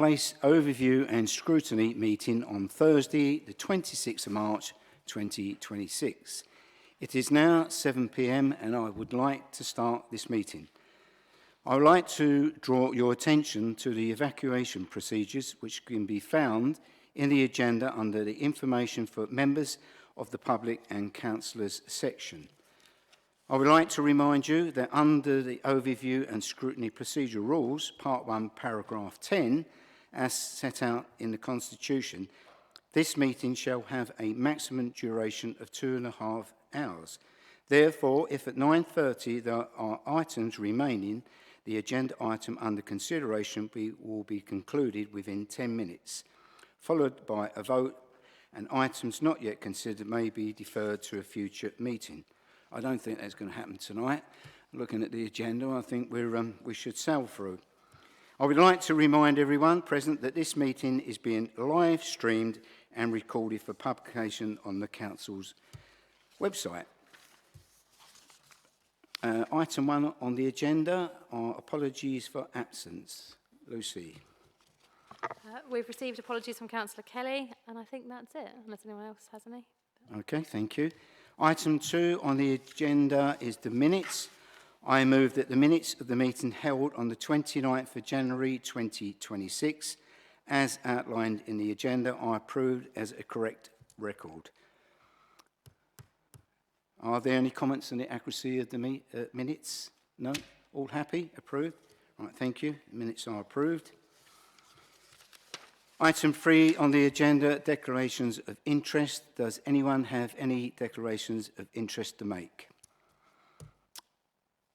place overview and scrutiny meeting on Thursday, the 26th of March 2026. It is now 7 p.m. and I would like to start this meeting. I would like to draw your attention to the evacuation procedures which can be found in the agenda under the information for members of the public and councillors section. I would like to remind you that under the overview and scrutiny procedure rules, part 1, paragraph 10, as set out in the Constitution, this meeting shall have a maximum duration of 2.5 hours. Therefore, if at 9:30 there are items remaining, the agenda item under consideration will be concluded within 10 minutes, followed by a vote, and items not yet considered may be deferred to a future meeting. I don't think that's going to happen tonight. Looking at the agenda, I think we should sail through. I would like to remind everyone present that this meeting is being live streamed and recorded for publication on the Council's website. Item 1 on the agenda are apologies for absence. Lucy. We've received apologies from Councillor Kelly, and I think that's it, unless anyone else has any. Okay, thank you. Item 2 on the agenda is the minutes. I move that the minutes of the meeting held on the 29th of January 2026, as outlined in the agenda, are approved as a correct record. Are there any comments on the accuracy of the minutes? No? All happy? Approved? Right, thank you. The minutes are approved. Item 3 on the agenda, declarations of interest. Does anyone have any declarations of interest to make?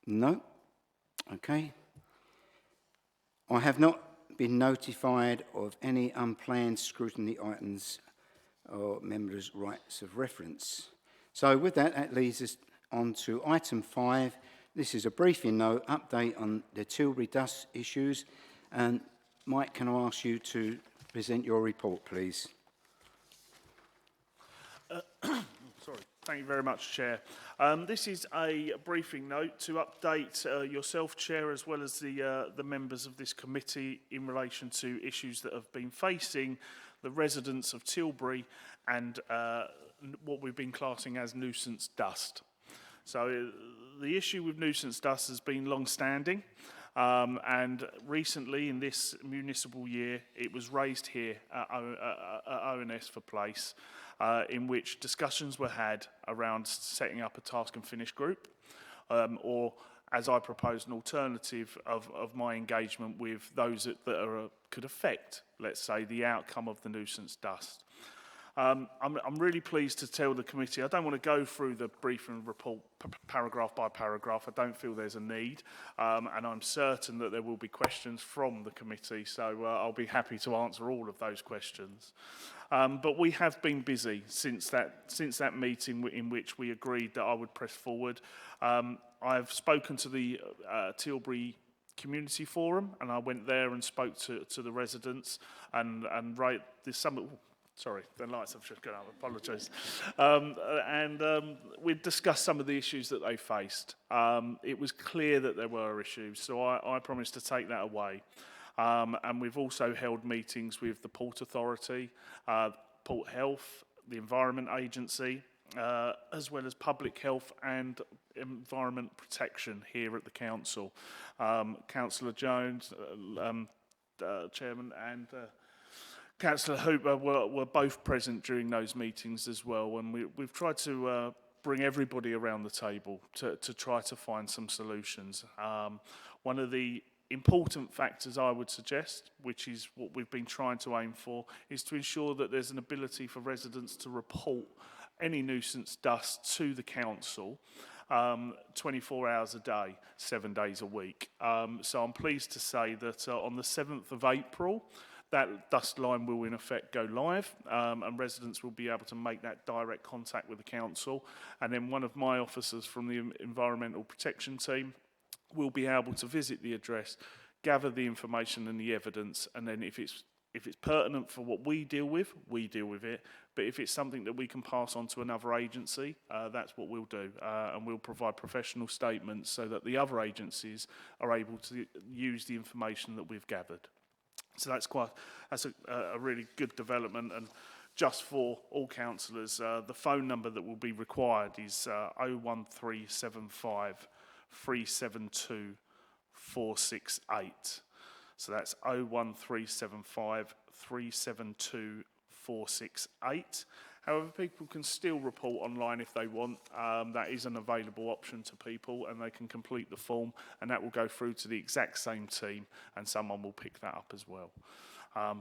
No? Okay. I have not been notified of any unplanned scrutiny items or members' rights of reference. So with that, that leads us on to item 5. This is a briefing note, update on the Tilbury dust issues. And Mike, can I ask you to present your report, please? Sorry. Thank you very much, Chair. This is a briefing note to update yourself, Chair, as well as the members of this committee in relation to issues that have been facing the residents of Tilbury and what we've been classing as nuisance dust. So the issue with nuisance dust has been long-standing. And recently, in this municipal year, it was raised here at ONS for Place, in which discussions were had around setting up a task and finish group, or, as I proposed, an alternative of my engagement with those that could affect, let's say, the outcome of the nuisance dust. I'm really pleased to tell the committee, I don't want to go through the briefing report paragraph by paragraph. I don't feel there's a need, and I'm certain that there will be questions from the committee, so I'll be happy to answer all of those questions. But we have been busy since that meeting in which we agreed that I would press forward. I've spoken to the Tilbury Community Forum, and I went there and spoke to the residents and right this summer. Sorry, the lights have just gone up, I apologise. We discussed some of the issues that they faced. It was clear that there were issues, so I promised to take that away. And we've also held meetings with the Port Authority, Port Health, the Environment Agency, as well as Public Health and Environment Protection here at the Council. Councillor Jones, Chairman, and Councillor Hooper were both present during those meetings as well, and we've tried to bring everybody around the table to try to find some solutions. One of the important factors I would suggest, which is what we've been trying to aim for, is to ensure that there's an ability for residents to report any nuisance dust to the council 24 hours a day, 7 days a week. So I'm pleased to say that on the 7th of April, that dust line will in effect go live, and residents will be able to make that direct contact with the council. And then one of my officers from the Environmental Protection team will be able to visit the address, gather the information and the evidence, and then if it's pertinent for what we deal with it. But if it's something that we can pass on to another agency, that's what we'll do. And we'll provide professional statements so that the other agencies are able to use the information that we've gathered. So that's a really good development. And just for all councillors, the phone number that will be required is 01375 372 468. So that's 01375 372 468. However, people can still report online if they want. That is an available option to people, and they can complete the form, and that will go through to the exact same team, and someone will pick that up as well.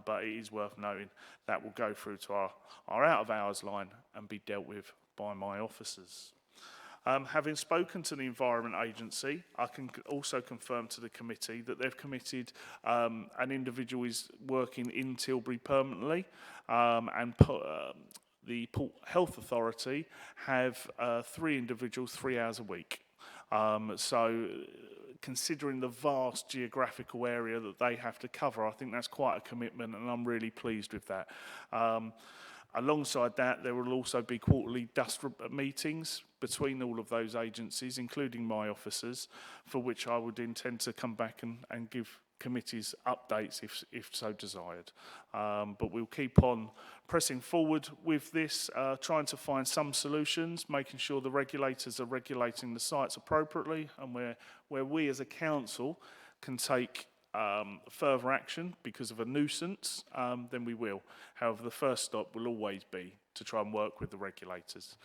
But it is worth noting that will go through to our out-of-hours line and be dealt with by my officers. Having spoken to the Environment Agency, I can also confirm to the committee that they've committed an individual is working in Tilbury permanently, and the Port Health Authority have 3 individuals 3 hours a week. So considering the vast geographical area that they have to cover, I think that's quite a commitment, and I'm really pleased with that. Alongside that, there will also be quarterly dust meetings between all of those agencies, including my officers, for which I would intend to come back and give committees updates if so desired. But we'll keep on pressing forward with this, trying to find some solutions, making sure the regulators are regulating the sites appropriately, and where we as a council can take further action because of a nuisance, then we will. However, the first stop will always be to try and work with the regulators.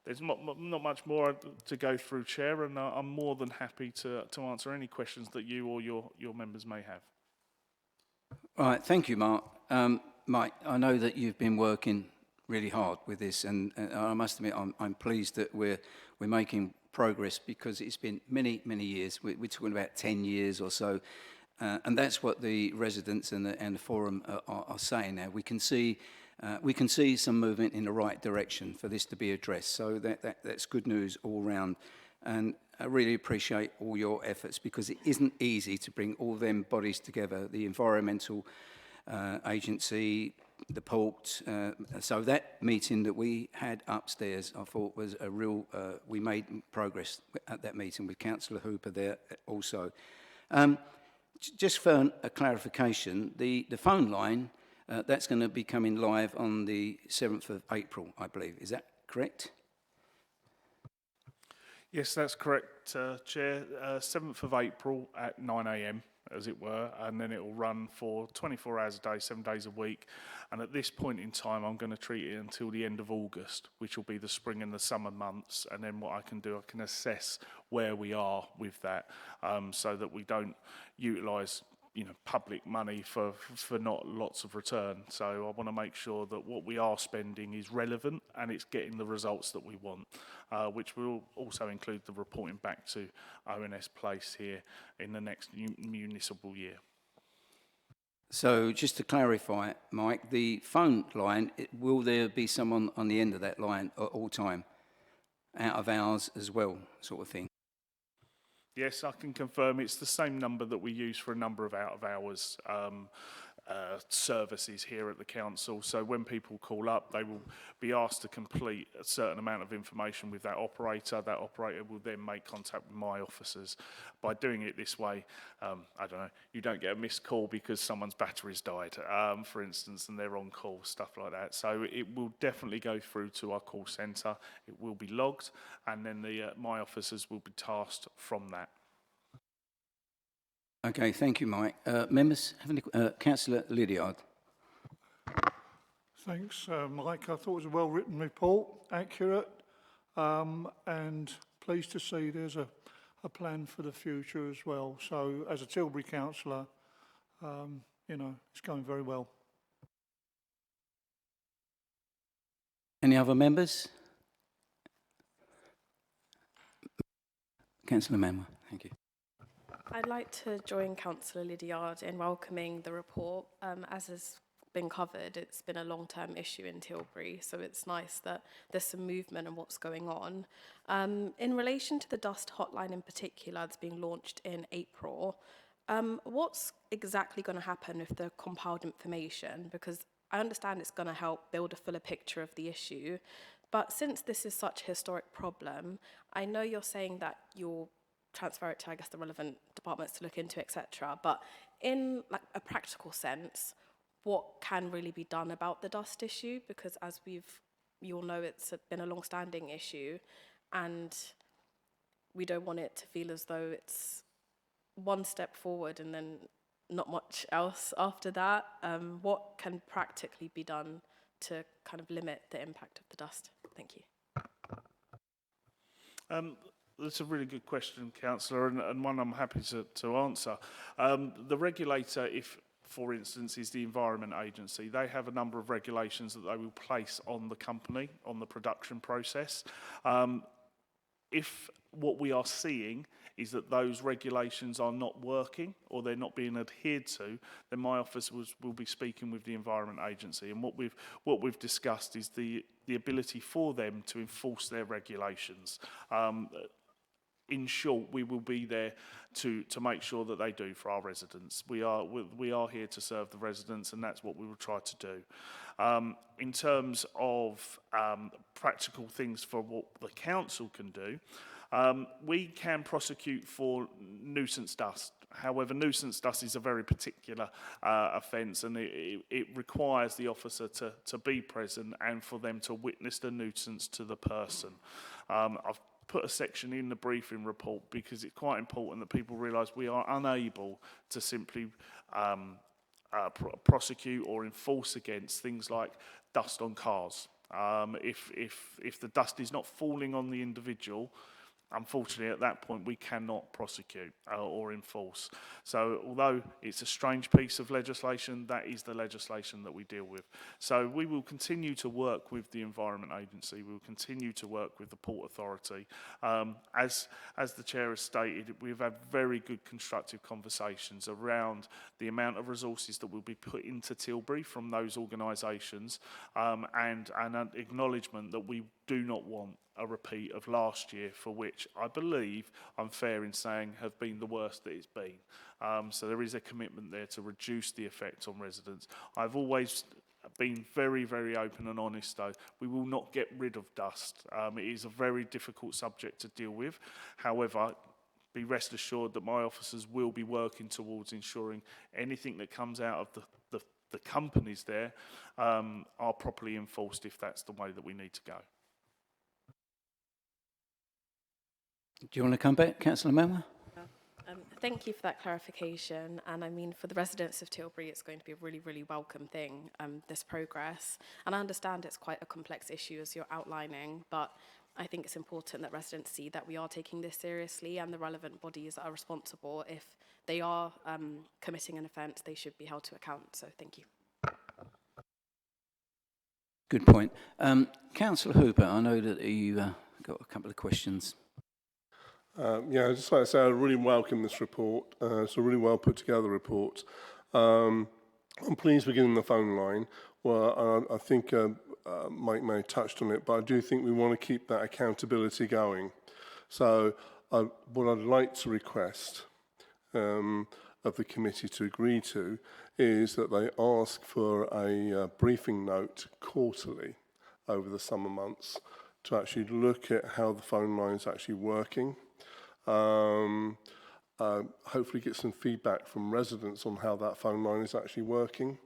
There's not much more to go through, Chair, and I'm more than happy to answer any questions that you or your members may have. Right, thank you, Mark. Mike, I know that you've been working really hard with this, and I must admit I'm pleased that we're making progress, because it's been many years. We're talking about 10 years or so, and that's what the residents and the forum are saying now. We can see some movement in the right direction for this to be addressed. So that's good news all round, and I really appreciate all your efforts, because it isn't easy to bring all them bodies together, the environmental agency, the port. So that meeting that we had upstairs, I thought was a real, we made progress at that meeting with Councillor Hooper there also. Just for a clarification, the phone line, that's going to be coming live on the 7th of April, I believe. Is that correct? Yes, that's correct, Chair. 7th of April at 9 a.m, as it were, and then it will run for 24 hours a day, 7 days a week. And at this point in time, I'm going to treat it until the end of August, which will be the spring and the summer months. And then what I can do, I can assess where we are with that, so that we don't utilise public money for not lots of return. So I want to make sure that what we are spending is relevant and it's getting the results that we want, which will also include the reporting back to ONS Place here in the next municipal year. So just to clarify, Mike, the phone line, will there be someone on the end of that line at all time, out of hours as well, sort of thing? Yes, I can confirm it's the same number that we use for a number of out-of-hours services here at the council. So when people call up, they will be asked to complete a certain amount of information with that operator. That operator will then make contact with my officers. By doing it this way, I don't know, you don't get a missed call because someone's battery's died, for instance, and they're on call, stuff like that. So it will definitely go through to our call centre. It will be logged, and then my officers will be tasked from that. Okay, thank you, Mike. Members, Councillor Lydiard. Thanks, Mike. I thought it was a well-written report, accurate, and pleased to see there's a plan for the future as well. So, as a Tilbury councillor, it's going very well. Any other members? Councillor Manwell, thank you. I'd like to join Councillor Lydiard in welcoming the report. As has been covered, it's been a long-term issue in Tilbury, so it's nice that there's some movement and what's going on. In relation to the dust hotline in particular that's being launched in April, what's exactly going to happen with the compiled information? Because I understand it's going to help build a fuller picture of the issue, but since this is such a historic problem, I know you're saying that you're transfer it to, I guess, the relevant departments to look into, etc. But in like a practical sense, what can really be done about the dust issue? Because as you all know, it's been a long-standing issue, and we don't want it to feel as though it's one step forward and then not much else after that. What can practically be done to kind of limit the impact of the dust? Thank you. That's a really good question, Councillor, and one I'm happy to answer. The regulator, if, for instance, is the Environment Agency, they have a number of regulations that they will place on the company, on the production process. If what we are seeing is that those regulations are not working or they're not being adhered to, then my office will be speaking with the Environment Agency. And what we've discussed is the ability for them to enforce their regulations. In short, we will be there to make sure that they do for our residents. We are here to serve the residents, and that's what we will try to do. In terms of practical things for what the council can do, we can prosecute for nuisance dust. However, nuisance dust is a very particular offence, and it requires the officer to be present and for them to witness the nuisance to the person. I've put a section in the briefing report because it's quite important that people realise we are unable to simply prosecute or enforce against things like dust on cars. If the dust is not falling on the individual, unfortunately, at that point, we cannot prosecute or enforce. So although it's a strange piece of legislation, that is the legislation that we deal with. So we will continue to work with the Environment Agency. We will continue to work with the Port Authority. As the Chair has stated, we've had very good constructive conversations around the amount of resources that will be put into Tilbury from those organisations, and an acknowledgement that we do not want a repeat of last year, for which I believe I'm fair in saying have been the worst that it's been. So there is a commitment there to reduce the effect on residents. I've always been very, very open and honest though. We will not get rid of dust. It is a very difficult subject to deal with. However, be rest assured that my officers will be working towards ensuring anything that comes out of the companies there are properly enforced if that's the way that we need to go. Do you want to come back, Councillor Melmer? Thank you for that clarification. And I mean, for the residents of Tilbury, it's going to be a really, really welcome thing, this progress. And I understand it's quite a complex issue as you're outlining, but I think it's important that residents see that we are taking this seriously, and the relevant bodies that are responsible, if they are committing an offence, they should be held to account. So thank you. Good point. Councillor Hooper, I know that you got a couple of questions. Yeah, I'd just like to say I really welcome this report. It's a really well put together report. I'm pleased we're getting the phone line. Well, I think Mike may have touched on it, but I do think we want to keep that accountability going. So what I'd like to request of the committee to agree to is that they ask for a briefing note quarterly over the summer months to actually look at how the phone line is actually working. Hopefully get some feedback from residents on how that phone line is actually working,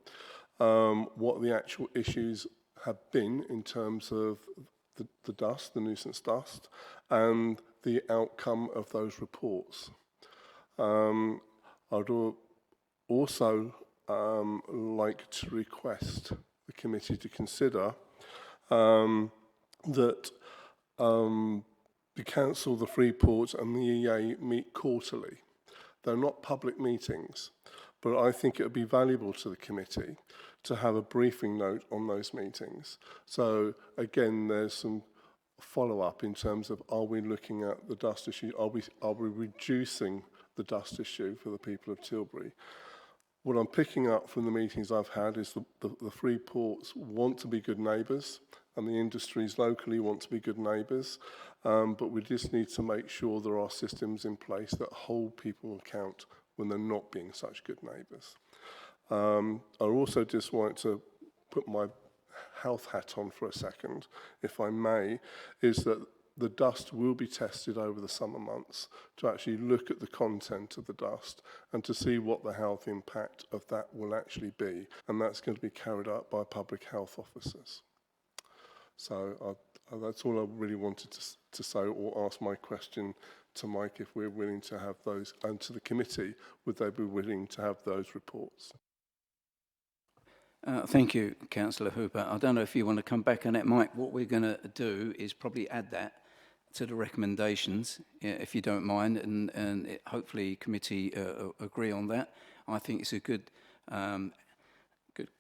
what the actual issues have been in terms of the dust, the nuisance dust, and the outcome of those reports. I'd also like to request the committee to consider that the Council, the Freeport and the EA meet quarterly. They're not public meetings, but I think it would be valuable to the committee to have a briefing note on those meetings. So again, there's some follow-up in terms of, are we looking at the dust issue? Are we reducing the dust issue for the people of Tilbury? What I'm picking up from the meetings I've had is the Freeports want to be good neighbours, and the industries locally want to be good neighbours, but we just need to make sure there are systems in place that hold people account when they're not being such good neighbours. I also just want to put my health hat on for a second, if I may, is that the dust will be tested over the summer months to actually look at the content of the dust and to see what the health impact of that will actually be. And that's going to be carried out by public health officers. So that's all I really wanted to say, or ask my question to Mike, if we're willing to have those, and to the committee, would they be willing to have those reports? Thank you, Councillor Hooper. I don't know if you want to come back on that, Mike. What we're going to do is probably add that to the recommendations, if you don't mind, and hopefully committee agree on that. I think it's a good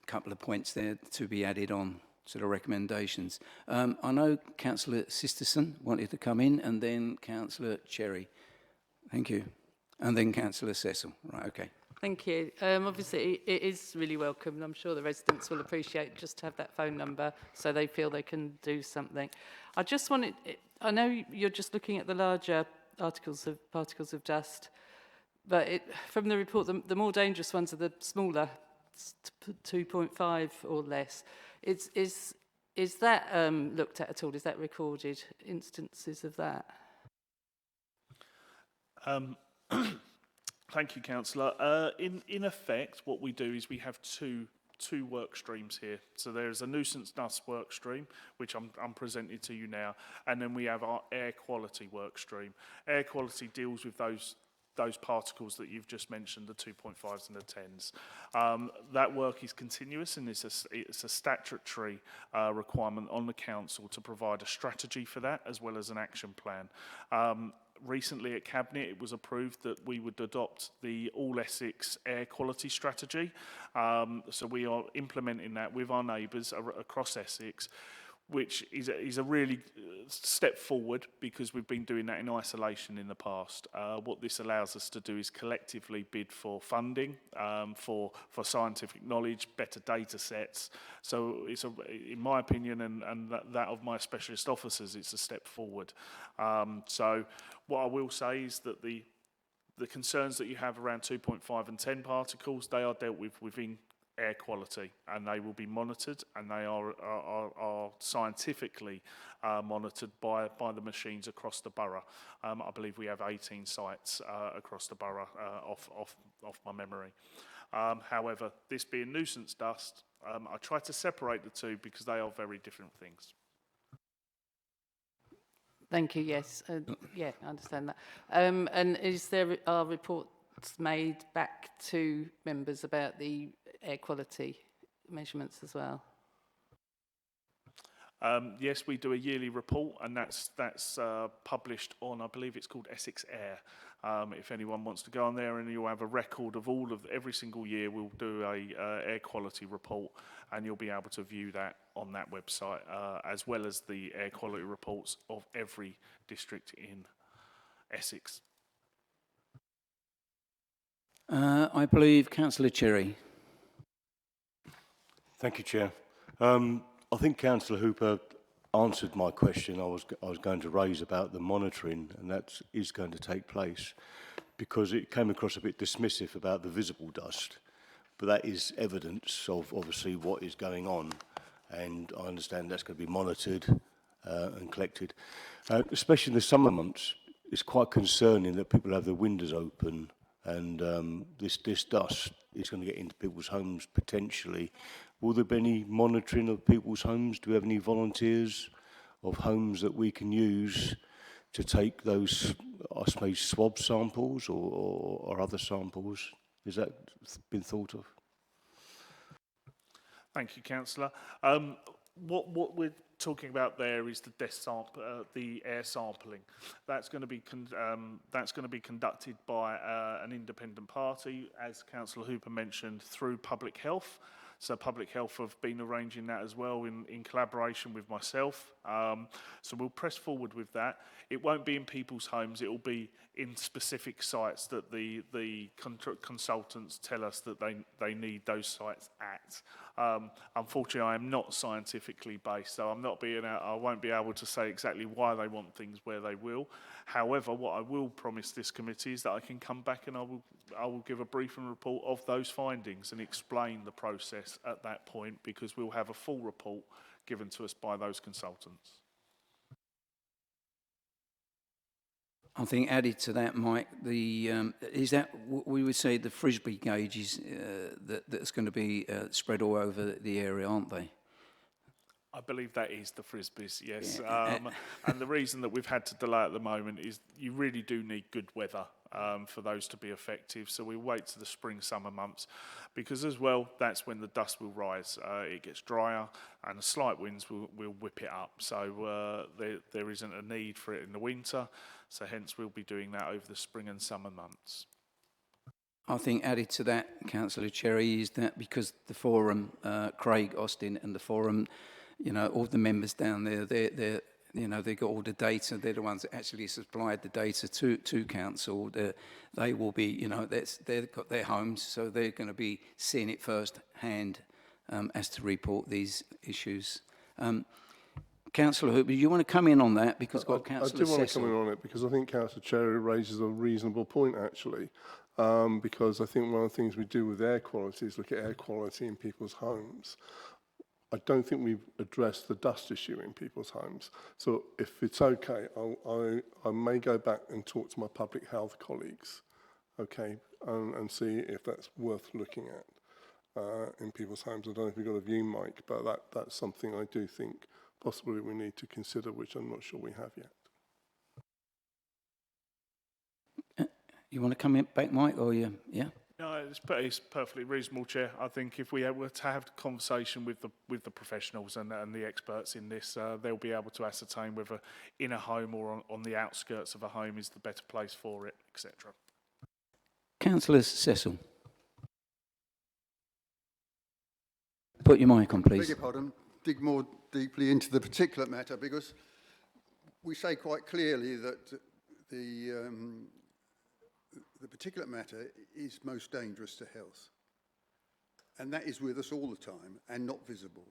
couple of points there to be added on to the recommendations. I know Councillor Sisterson wanted to come in, and then Councillor Cherry. Thank you. And then Councillor Cecil. Right, okay. Thank you. Obviously, it is really welcome, and I'm sure the residents will appreciate just to have that phone number so they feel they can do something. I just wanted, I know you're just looking at the larger particles of dust, but from the report, the more dangerous ones are the smaller, 2.5 or less. Is that looked at all? Is that recorded, instances of that? Thank you, Councillor. In effect, what we do is we have two work streams here. So there's a nuisance dust work stream, which I'm presenting to you now, and then we have our air quality work stream. Air quality deals with those particles that you've just mentioned, the 2.5s and the 10s. That work is continuous, and it's a statutory requirement on the council to provide a strategy for that, as well as an action plan. Recently at Cabinet, it was approved that we would adopt the All Essex Air Quality Strategy. So we are implementing that with our neighbours across Essex, which is a really step forward, because we've been doing that in isolation in the past. What this allows us to do is collectively bid for funding, for scientific knowledge, better data sets. So it's in my opinion, and that of my specialist officers, it's a step forward. So what I will say is that the concerns that you have around 2.5 and 10 particles, they are dealt with within air quality, and they will be monitored, and they are scientifically monitored by the machines across the borough. I believe we have 18 sites across the borough, off my memory. However, this being nuisance dust, I try to separate the two because they are very different things. Thank you, yes. Yeah, I understand that. And are reports made back to members about the air quality measurements as well? Yes, we do a yearly report, and that's published on, I believe it's called Essex Air. If anyone wants to go on there, and you'll have a record of every single year, we'll do a air quality report, and you'll be able to view that on that website, as well as the air quality reports of every district in Essex. I believe Councillor Cherry. Thank you, Chair. I think Councillor Hooper answered my question I was going to raise about the monitoring, and that is going to take place, because it came across a bit dismissive about the visible dust, but that is evidence of obviously what is going on, and I understand that's going to be monitored and collected. Especially in the summer months, it's quite concerning that people have their windows open, and this dust is going to get into people's homes potentially. Will there be any monitoring of people's homes? Do we have any volunteers of homes that we can use to take those, I suppose, swab samples or other samples? Has that been thought of? Thank you, Councillor. What we're talking about there is the air sampling. That's going to be conducted by an independent party, as Councillor Hooper mentioned, through Public Health. So Public Health have been arranging that as well in collaboration with myself. So we'll press forward with that. It won't be in people's homes. It will be in specific sites that the consultants tell us that they need those sites at. Unfortunately, I am not scientifically based, so I won't be able to say exactly why they want things where they will. However, what I will promise this committee is that I can come back and I will give a briefing report of those findings and explain the process at that point, because we'll have a full report given to us by those consultants. I think added to that, Mike, is that we would say the Frisbee gauges that's going to be spread all over the area, aren't they? I believe that is the Frisbees, yes. Yeah. And the reason that we've had to delay at the moment is you really do need good weather for those to be effective. So we wait to the spring, summer months, because as well, that's when the dust will rise. It gets drier and the slight winds will whip it up. So there isn't a need for it in the winter. So hence we'll be doing that over the spring and summer months. I think added to that, Councillor Cherry, is that because the forum, Craig Austin and the forum, all the members down there, they've got all the data. They're the ones that actually supplied the data to council. They will be, they've got their homes, so they're going to be seeing it first hand as to report these issues. Councillor Hooper, do you want to come in on that? Because got Councillor I do want to Cecil. come in on it because I think Councillor Cherry raises a reasonable point, actually. Because I think one of the things we do with air quality is look at air quality in people's homes. I don't think we've addressed the dust issue in people's homes. So if it's okay, I may go back and talk to my public health colleagues, okay, and see if that's worth looking at in people's homes. I don't know if you've got a view, Mike, but that's something I do think possibly we need to consider, which I'm not sure we have yet. You want to come in back, Mike, or you? Yeah. No, it's perfectly reasonable, Chair. I think if we were to have a conversation with the professionals and the experts in this, they'll be able to ascertain whether in a home or on the outskirts of a home is the better place for it, etc. Councillor Cecil. Put your mic on, Beg please. your pardon, dig more deeply into the particulate matter, because we say quite clearly that the particulate matter is most dangerous to health. And that is with us all the time and not visible.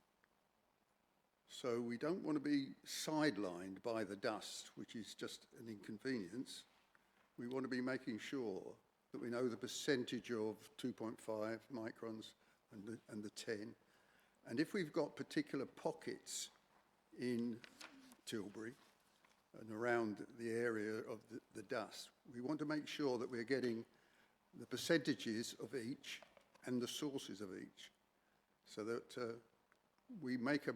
So we don't want to be sidelined by the dust, which is just an inconvenience. We want to be making sure that we know the percentage of 2.5 microns and the 10. And if we've got particular pockets in Tilbury and around the area of the dust, we want to make sure that we're getting the percentages of each and the sources of each, so that we make a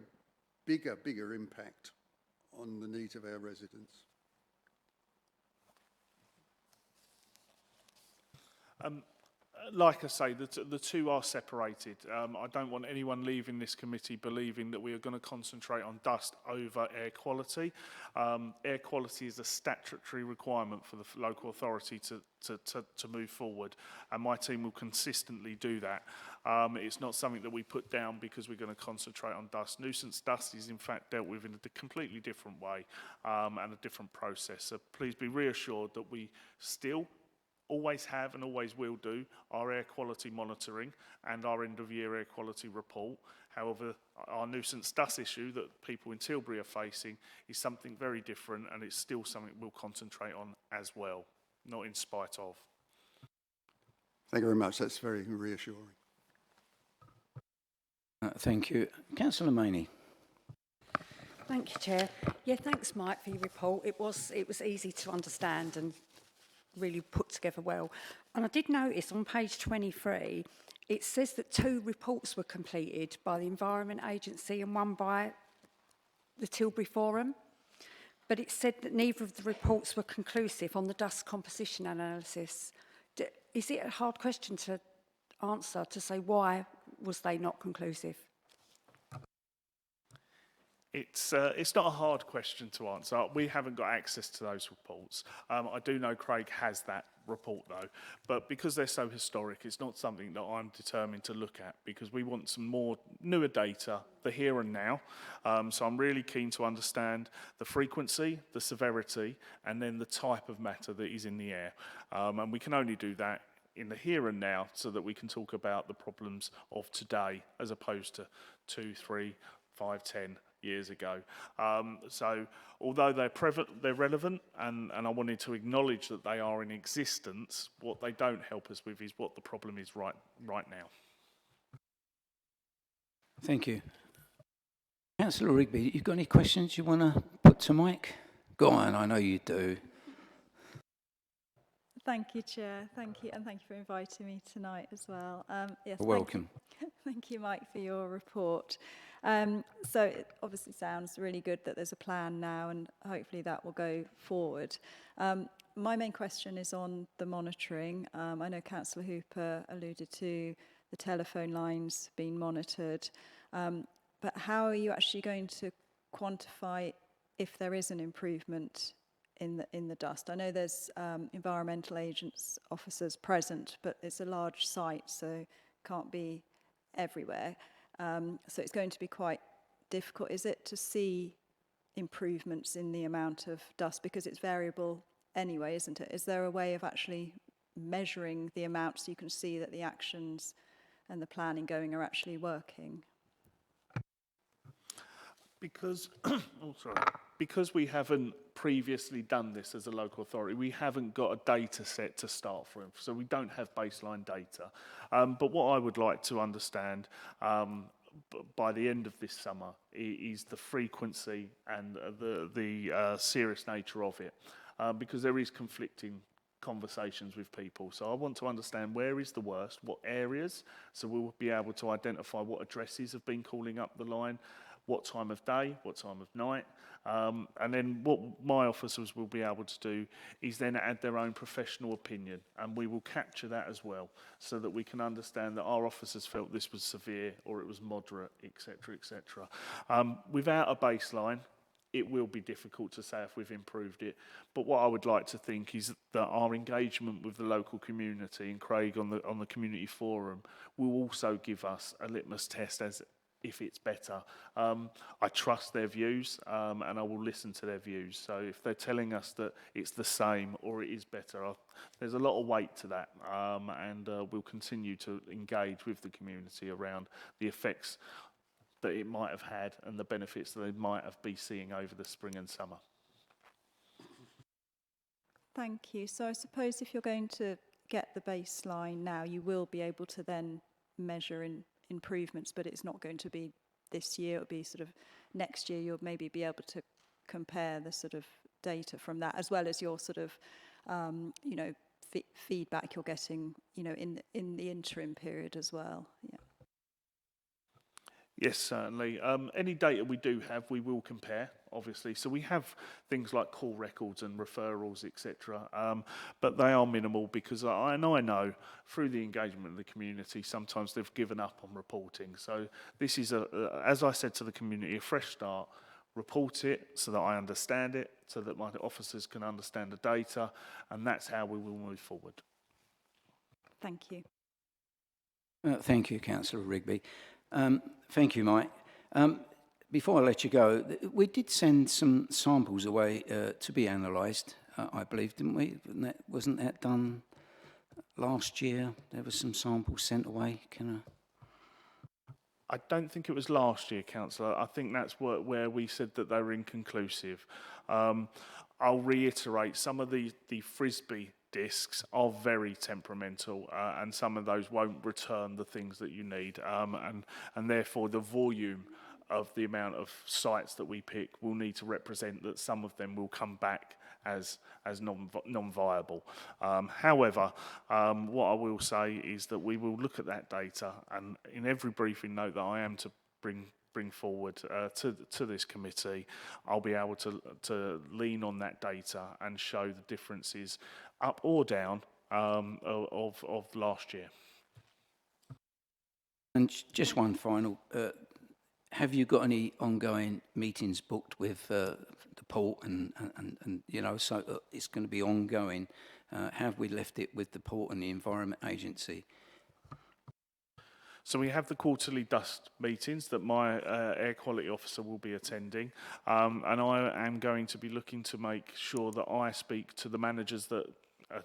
bigger impact on the needs of our residents. Like I say, the two are separated. I don't want anyone leaving this committee believing that we are going to concentrate on dust over air quality. Air quality is a statutory requirement for the local authority to move forward, and my team will consistently do that. It's not something that we put down because we're going to concentrate on dust. Nuisance dust is in fact dealt with in a completely different way and a different process. So please be reassured that we still always have and always will do our air quality monitoring and our end-of-year air quality report. However, our nuisance dust issue that people in Tilbury are facing is something very different, and it's still something we'll concentrate on as well, not in spite of. Thank you very much. That's very reassuring. Thank you. Councillor Maney. Thank you, Chair. Yeah, thanks, Mike, for your report. It was easy to understand and really put together well. And I did notice on page 23, it says that 2 reports were completed by the Environment Agency and 1 by the Tilbury Forum. But it said that neither of the reports were conclusive on the dust composition analysis. Is it a hard question to answer, to say why was they not conclusive? It's not a hard question to answer. We haven't got access to those reports. I do know Craig has that report though, but because they're so historic, it's not something that I'm determined to look at, because we want some more newer data, the here and now. So I'm really keen to understand the frequency, the severity, and then the type of matter that is in the air. And we can only do that in the here and now, so that we can talk about the problems of today as opposed to 2, 3, 5, 10 years ago. So although they're relevant, and I wanted to acknowledge that they are in existence, what they don't help us with is what the problem is right now. Thank you. Councillor Rigby, you got any questions you want to put to Mike? Go on, I know you do. Thank you, Chair. Thank you, and thank you for inviting me tonight as well. Yes, Welcome. Thank you, Mike, for your report. So it obviously sounds really good that there's a plan now, and hopefully that will go forward. My main question is on the monitoring. I know Councillor Hooper alluded to the telephone lines being monitored, but how are you actually going to quantify if there is an improvement in the dust? I know there's environmental agents officers present, but it's a large site, so can't be everywhere. So it's going to be quite difficult, is it, to see improvements in the amount of dust, because it's variable anyway, isn't it? Is there a way of actually measuring the amount so you can see that the actions and the planning going are actually working? Because, because we haven't previously done this as a local authority, we haven't got a data set to start from, so we don't have baseline data. But what I would like to understand by the end of this summer is the frequency and the serious nature of it, because there is conflicting conversations with people. So I want to understand where is the worst, what areas, so we'll be able to identify what addresses have been calling up the line, what time of day, what time of night, and then what my officers will be able to do is then add their own professional opinion, and we will capture that as well, so that we can understand that our officers felt this was severe or it was moderate, etc., etc. Without a baseline, it will be difficult to say if we've improved it. But what I would like to think is that our engagement with the local community, and Craig on the community forum, will also give us a litmus test as if it's better. I trust their views, and I will listen to their views. So if they're telling us that it's the same or it is better, there's a lot of weight to that, and we'll continue to engage with the community around the effects that it might have had and the benefits that they might have been seeing over the spring and summer. Thank you. So I suppose if you're going to get the baseline now, you will be able to then measure improvements, but it's not going to be this year. It'll be sort of next year. You'll maybe be able to compare the sort of data from that, as well as your sort of, feedback you're getting, in the interim period as well. Yeah. Yes, certainly. Any data we do have, we will compare, obviously. So we have things like call records and referrals, etc. But they are minimal because I know through the engagement of the community, sometimes they've given up on reporting. So this is, as I said to the community, a fresh start. Report it so that I understand it, so that my officers can understand the data, and that's how we will move forward. Thank you. Thank you, Councillor Rigby. Thank you, Mike. Before I let you go, we did send some samples away to be analysed, I believe, didn't we? Wasn't that done last year? There were some samples sent away. I don't think it was last year, Councillor. I think that's where we said that they were inconclusive. I'll reiterate, some of the Frisbee discs are very temperamental, and some of those won't return the things that you need, and therefore the volume of the amount of sites that we pick will need to represent that some of them will come back as non-viable. However, what I will say is that we will look at that data, and in every briefing note that I am to bring forward to this committee, I'll be able to lean on that data and show the differences up or down of last year. And just one final, have you got any ongoing meetings booked with the port and so it's going to be ongoing? Have we left it with the port and the Environment Agency? So we have the quarterly dust meetings that my air quality officer will be attending, and I am going to be looking to make sure that I speak to the managers that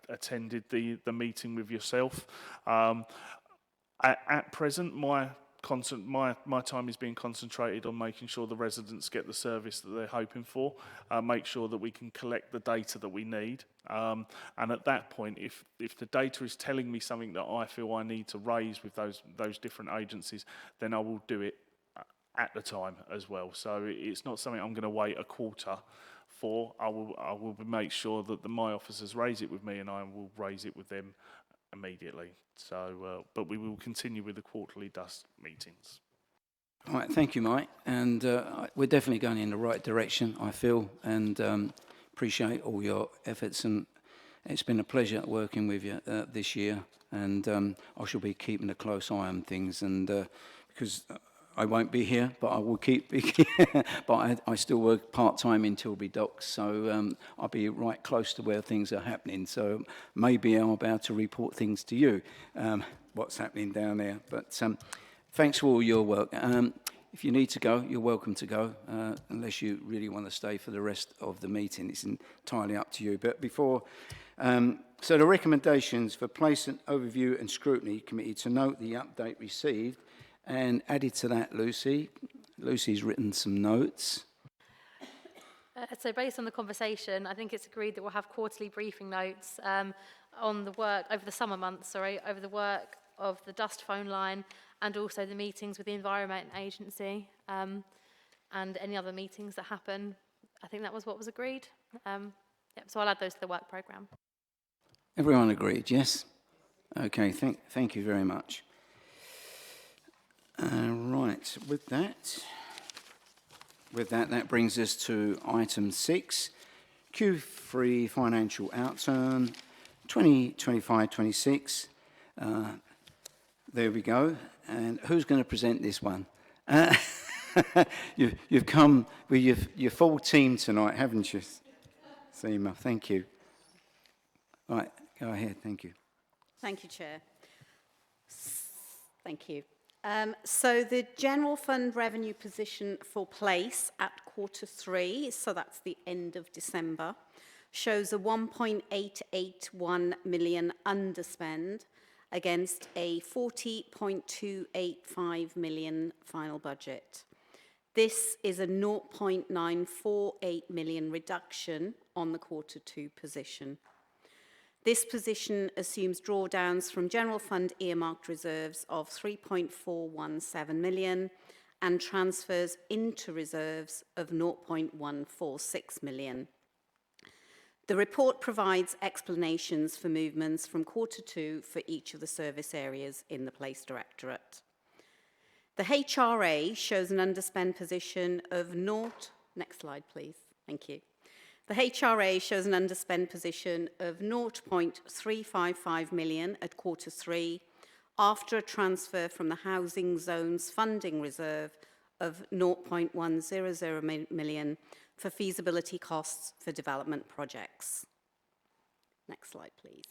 attended the meeting with yourself. At present, my time is being concentrated on making sure the residents get the service that they're hoping for, make sure that we can collect the data that we need, and at that point, if the data is telling me something that I feel I need to raise with those different agencies, then I will do it at the time as well. So it's not something I'm going to wait a quarter for. I will make sure that my officers raise it with me, and I will raise it with them immediately. So, but we will continue with the quarterly dust meetings. All right, thank you, Mike. And we're definitely going in the right direction, I feel, and appreciate all your efforts. And it's been a pleasure working with you this year. And I shall be keeping a close eye on things. And because I won't be here, but I will keep. But I still work part-time in Tilbury Docks, so I'll be right close to where things are happening. So maybe I'll be able to report things to you, what's happening down there. But thanks for all your work. If you need to go, you're welcome to go, unless you really want to stay for the rest of the meeting. It's entirely up to you. But before... so the recommendations for Placement, Overview and Scrutiny Committee to note the update received, and added to that, Lucy's written some notes. So based on the conversation, I think it's agreed that we'll have quarterly briefing notes on the work, over the summer months, over the work of the dust phone line, and also the meetings with the Environment Agency, and any other meetings that happen. I think that was what was agreed. So I'll add those to the work programme. Everyone agreed, yes? Okay, thank you very much. Right, with that, that brings us to item 6, Q3 financial outturn, 2025-26. There we go. And who's going to present this one? You've come with your full team tonight, haven't you, Seema? Thank you. Right, go ahead. Thank you. Thank you, Chair. Thank you. So the general fund revenue position for Place at Q3, so that's the end of December, shows a 1.881 million underspend against a 40.285 million final budget. This is a 0.948 million reduction on the Q2 position. This position assumes drawdowns from general fund earmarked reserves of 3.417 million and transfers into reserves of 0.146 million. The report provides explanations for movements from Q2 for each of the service areas in the Place Directorate. The HRA shows an underspend position of next slide please, thank you. The HRA shows an underspend position of 0.355 million at Q3 after a transfer from the Housing Zones Funding Reserve of 0.100 million for feasibility costs for development projects. Next slide, please.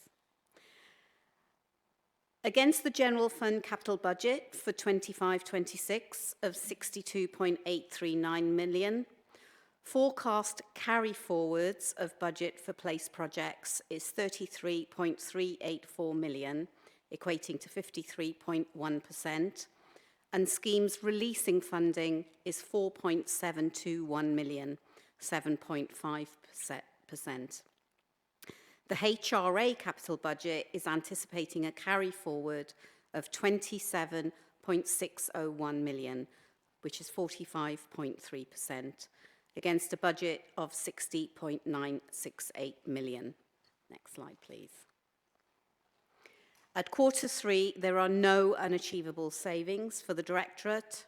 Against the General Fund capital budget for 25-26 of 62.839 million, forecast carry forwards of budget for Place projects is 33.384 million, equating to 53.1%, and schemes releasing funding is 4.721 million, 7.5%. The HRA capital budget is anticipating a carry forward of 27.601 million, which is 45.3%. Against a budget of 60.968 million. Next slide, please. At Q3, there are no unachievable savings for the Directorate.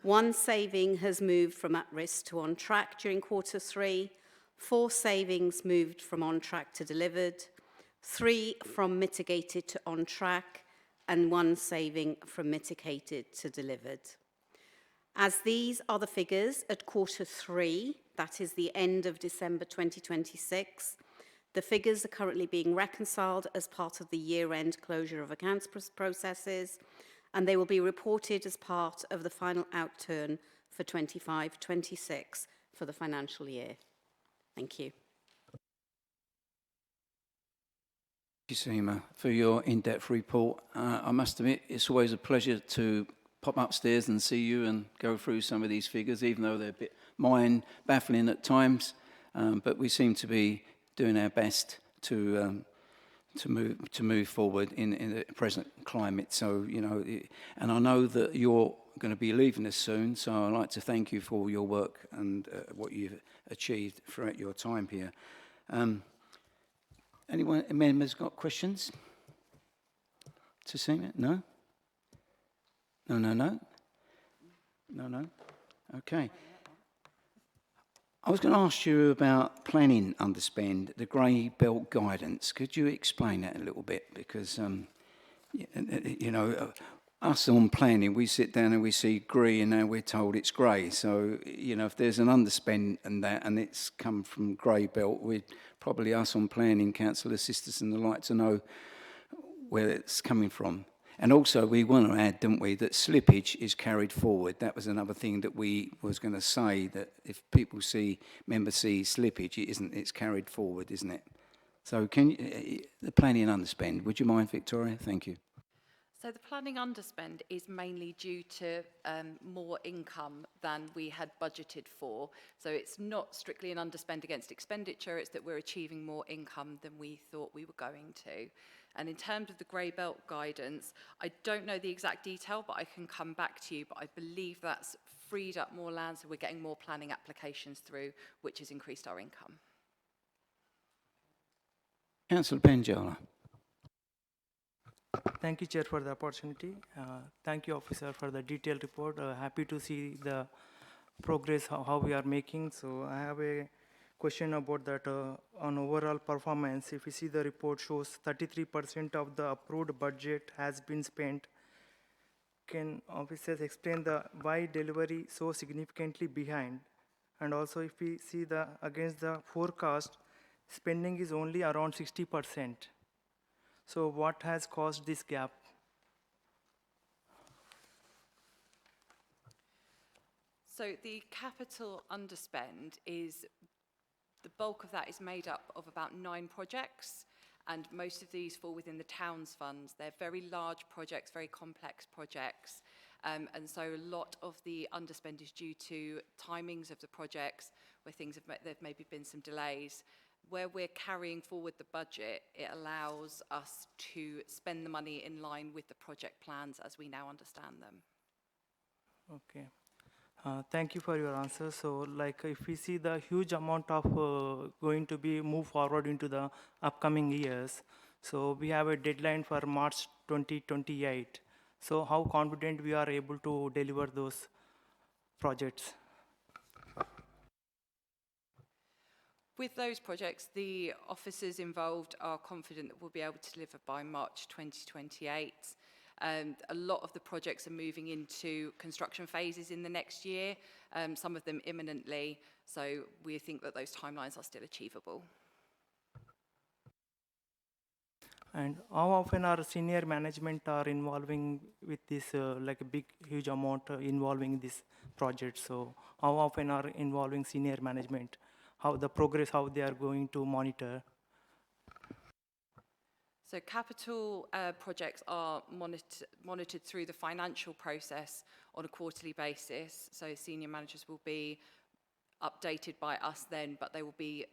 One saving has moved from at risk to on track during Q3. 4 savings moved from on track to delivered. 3 from mitigated to on track, and 1 saving from mitigated to delivered. As these are the figures at Q3, that is the end of December 2026, the figures are currently being reconciled as part of the year-end closure of accounts processes, and they will be reported as part of the final outturn for 25-26 for the financial year. Thank you. Thank you, Seema, for your in-depth report. I must admit, it's always a pleasure to pop upstairs and see you and go through some of these figures, even though they're a bit mind-baffling at times. But we seem to be doing our best to move forward in the present climate. So, you know, and I know that your going to be leaving us soon, so I'd like to thank you for all your work and what you've achieved throughout your time here. Anyone, members, got questions to see me? No? No? No? Okay. I was going to ask you about planning underspend, the grey belt guidance. Could you explain that a little bit? Because, you know, us on planning, we sit down and we see grey and now we're told it's grey. So, you know, if there's an underspend and that, and it's come from grey belt, we'd probably us on planning, council assistants and the like to know where it's coming from. And also we want to add, don't we, that slippage is carried forward. That was another thing that we was going to say, that if people see, members see slippage, it's carried forward, isn't it? So can you, the planning underspend, would you mind, Victoria? Thank you. So the planning underspend is mainly due to more income than we had budgeted for. So it's not strictly an underspend against expenditure, it's that we're achieving more income than we thought we were going to. And in terms of the grey belt guidance, I don't know the exact detail, but I can come back to you. But I believe that's freed up more land, so we're getting more planning applications through, which has increased our income. Councillor Penjala. Thank you, Chair, for the opportunity. Thank you, Officer, for the detailed report. Happy to see the progress, how we are making. So I have a question about that on overall performance. If you see the report shows 33% of the approved budget has been spent. Can officers explain why delivery so significantly behind? And also if we see against the forecast, spending is only around 60%. So what has caused this gap? So the capital underspend is, the bulk of that is made up of about 9 projects, and most of these fall within the town's funds. They're very large projects, very complex projects, and so a lot of the underspend is due to timings of the projects where there've maybe been some delays. Where we're carrying forward the budget, it allows us to spend the money in line with the project plans as we now understand them. Okay. Thank you for your answer. So like if we see the huge amount of going to be moved forward into the upcoming years, so we have a deadline for March 2028. So how confident we are able to deliver those projects? With those projects, the officers involved are confident that we'll be able to deliver by March 2028. A lot of the projects are moving into construction phases in the next year, some of them imminently, so we think that those timelines are still achievable. And how often our senior management are involving with this, like a big, huge amount involving this project? So how often are involving senior management? How the progress, how they are going to monitor? So capital projects are monitored through the financial process on a quarterly basis. So senior managers will be updated by us then, but they will be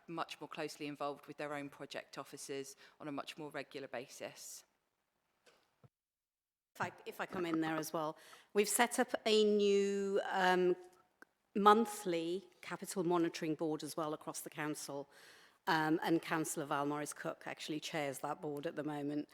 much more closely involved with their own project officers on a much more regular basis. If I come in there as well, we've set up a new monthly capital monitoring board as well across the council, and Councillor Val Morris-Cook actually chairs that board at the moment.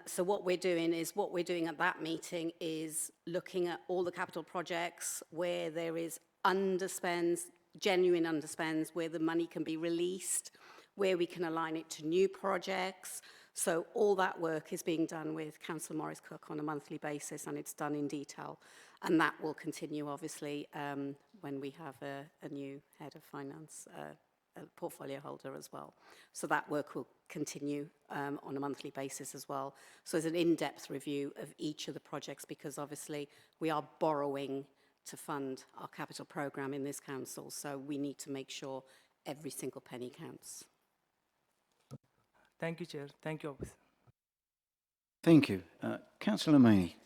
So what we're doing at that meeting is looking at all the capital projects where there is underspends, genuine underspends, where the money can be released, where we can align it to new projects. So all that work is being done with Councillor Morris-Cook on a monthly basis, and it's done in detail. And that will continue, obviously, when we have a new head of finance, a portfolio holder as well. So that work will continue on a monthly basis as well. So there's an in-depth review of each of the projects, because obviously we are borrowing to fund our capital programme in this council. So we need to make sure every single penny counts. Thank you, Chair. Thank you, Officer. Thank you. Councillor Maney.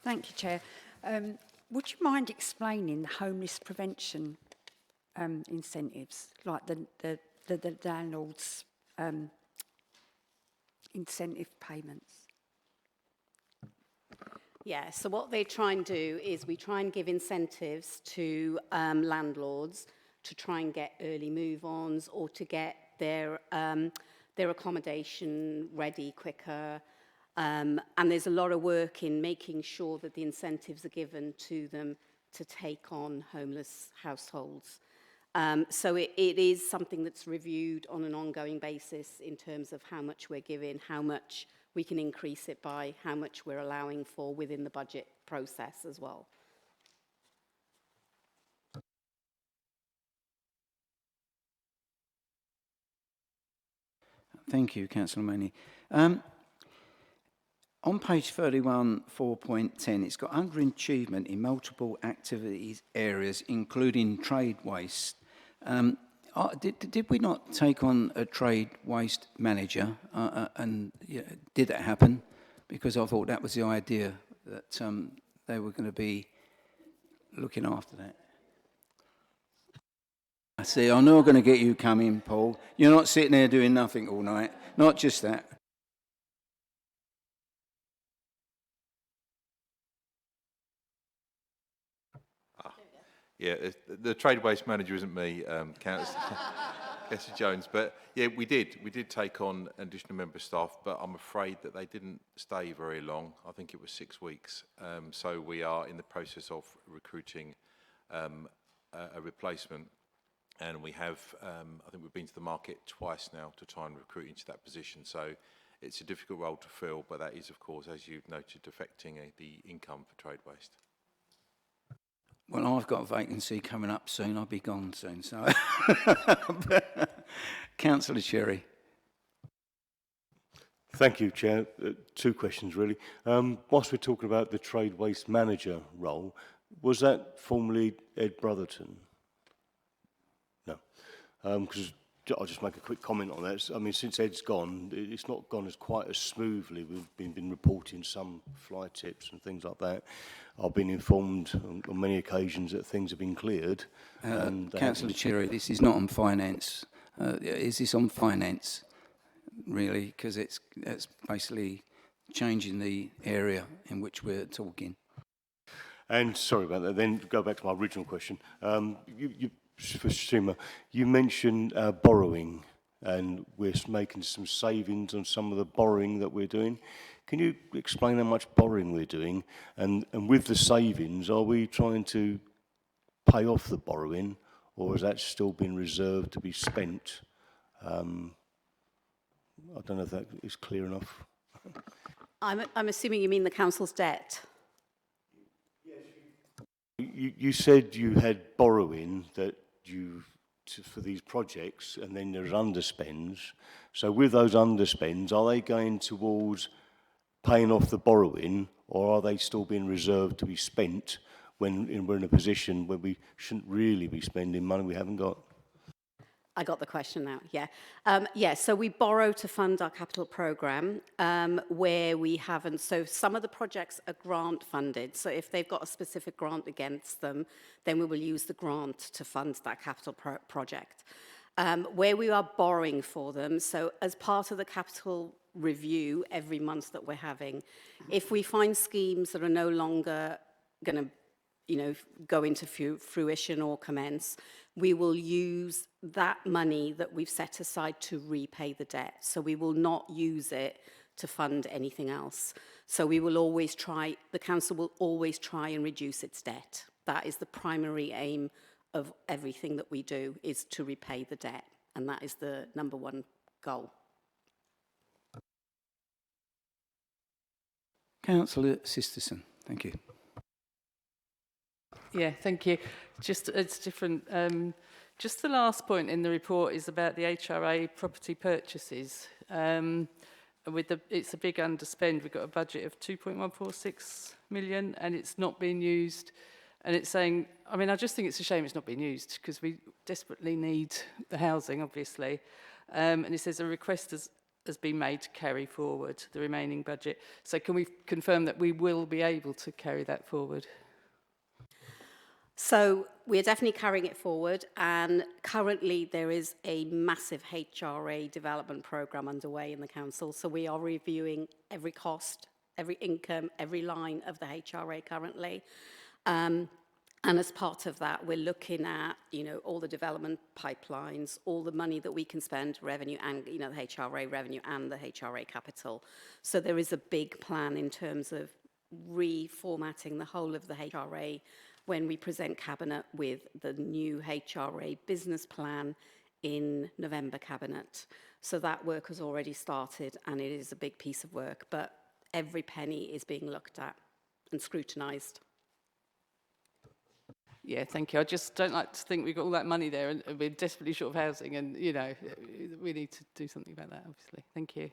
Thank you, Chair. Would you mind explaining the homeless prevention incentives, like the landlord's incentive payments? Yeah, so what they try and do is we try and give incentives to landlords to try and get early move-ons or to get their accommodation ready quicker. And there's a lot of work in making sure that the incentives are given to them to take on homeless households. So it is something that's reviewed on an ongoing basis in terms of how much we're giving, how much we can increase it by, how much we're allowing for within the budget process as well. Thank you, Councillor Maney. On page 31, 4.10, it's got underachievement in multiple activities areas, including trade waste. Did we not take on a trade waste manager? And did that happen? Because I thought that was the idea, that they were going to be looking after that. I see, I'm not going to get you coming, Paul. You're not sitting there doing nothing all night. Not just that. Yeah, the trade waste manager isn't me, Councillor Jones, but yeah, we did take on additional member staff, but I'm afraid that they didn't stay very long. I think it was 6 weeks. So we are in the process of recruiting a replacement, and we have, I think we've been to the market twice now to try and recruit into that position. So it's a difficult role to fill, but that is, of course, as you've noted, affecting the income for trade waste. Well, I've got a vacancy coming up soon. I'll be gone soon. So, Councillor Cherry. Thank you, Chair. 2 questions, really. Whilst we're talking about the trade waste manager role, was that formerly Ed Brotherton? No. Because I'll just make a quick comment on that. I mean, since Ed's gone, it's not gone as quite as smoothly. We've been reporting some fly tips and things like that. I've been informed on many occasions that things have been cleared. Councillor Cherry, this is not on finance. Is this on finance, really? Because it's basically changing the area in which we're talking. And sorry about that. Then go back to my original question. For Sima, you mentioned borrowing, and we're making some savings on some of the borrowing that we're doing. Can you explain how much borrowing we're doing? And with the savings, are we trying to pay off the borrowing, or has that still been reserved to be spent? I don't know if that is clear enough. I'm assuming you mean the council's debt. You said you had borrowing that for these projects, and then there's underspends. So with those underspends, are they going towards paying off the borrowing, or are they still being reserved to be spent when we're in a position where we shouldn't really be spending money we haven't got? I got the question now, yeah. So we borrow to fund our capital programme where we haven't. So some of the projects are grant funded. So if they've got a specific grant against them, then we will use the grant to fund that capital project. Where we are borrowing for them, so as part of the capital review every month that we're having, if we find schemes that are no longer going to go into fruition or commence, we will use that money that we've set aside to repay the debt. So we will not use it to fund anything else. So we will always try, the council will always try and reduce its debt. That is the primary aim of everything that we do, is to repay the debt. And that is the number one goal. Councillor Sisterson, thank you. Yeah, thank you. Just it's different. Just the last point in the report is about the HRA property purchases. It's a big underspend. We've got a budget of 2.146 million, and it's not being used. And it's saying, I mean, I just think it's a shame it's not being used because we desperately need the housing, obviously. And it says a request has been made to carry forward the remaining budget. So can we confirm that we will be able to carry that forward? So we're definitely carrying it forward, and currently there is a massive HRA development programme underway in the council. So we are reviewing every cost, every income, every line of the HRA currently. And as part of that, we're looking at, all the development pipelines, all the money that we can spend, revenue and, the HRA revenue and the HRA capital. So there is a big plan in terms of reformatting the whole of the HRA when we present Cabinet with the new HRA business plan in November Cabinet. So that work has already started and it is a big piece of work, but every penny is being looked at and scrutinised. Yeah, thank you. I just don't like to think we've got all that money there and we're desperately short of housing and, we need to do something about that, obviously. Thank you.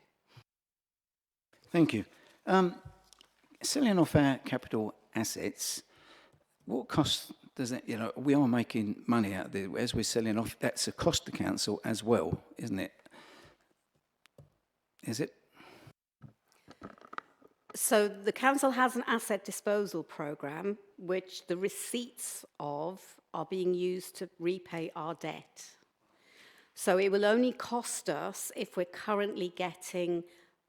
Thank you. Selling off our capital assets, what cost does that, we are making money out of it as we're selling off, that's a cost to council as well, isn't it? Is it? So the council has an asset disposal programme, which the receipts of are being used to repay our debt. So it will only cost us if we're currently getting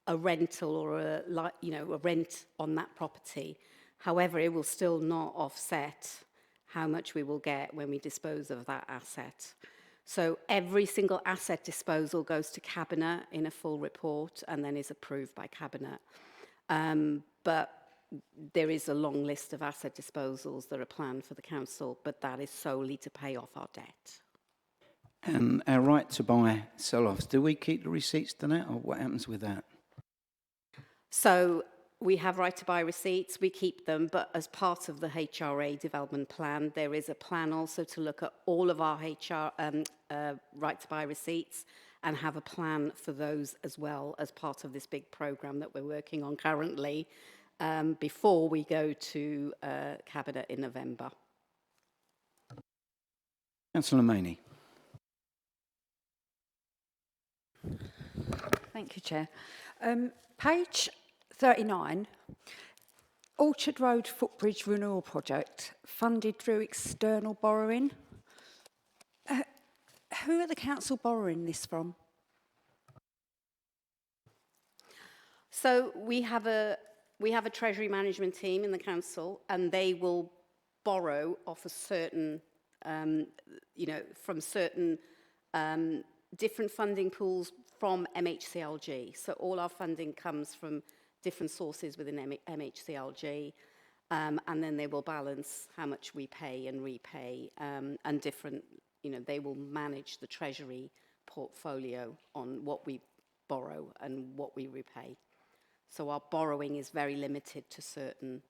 a rental or a rent on that property. However, it will still not offset how much we will get when we dispose of that asset. So every single asset disposal goes to Cabinet in a full report and then is approved by Cabinet. But there is a long list of asset disposals that are planned for the council, but that is solely to pay off our debt. And our right to buy sell-offs, do we keep the receipts to that, or what happens with that? So we have right to buy receipts, we keep them, but as part of the HRA development plan, there is a plan also to look at all of our right to buy receipts and have a plan for those as well as part of this big programme that we're working on currently before we go to Cabinet in November. Councillor Maney. Thank you, Chair. Page 39, Orchard Road Footbridge Renewal Project, funded through external borrowing. Who are the council borrowing this from? So we have a treasury management team in the council, and they will borrow off a certain, from certain different funding pools from MHCLG. So all our funding comes from different sources within MHCLG, and then they will balance how much we pay and repay, and different, they will manage the treasury portfolio on what we borrow and what we repay. So our borrowing is very limited to certain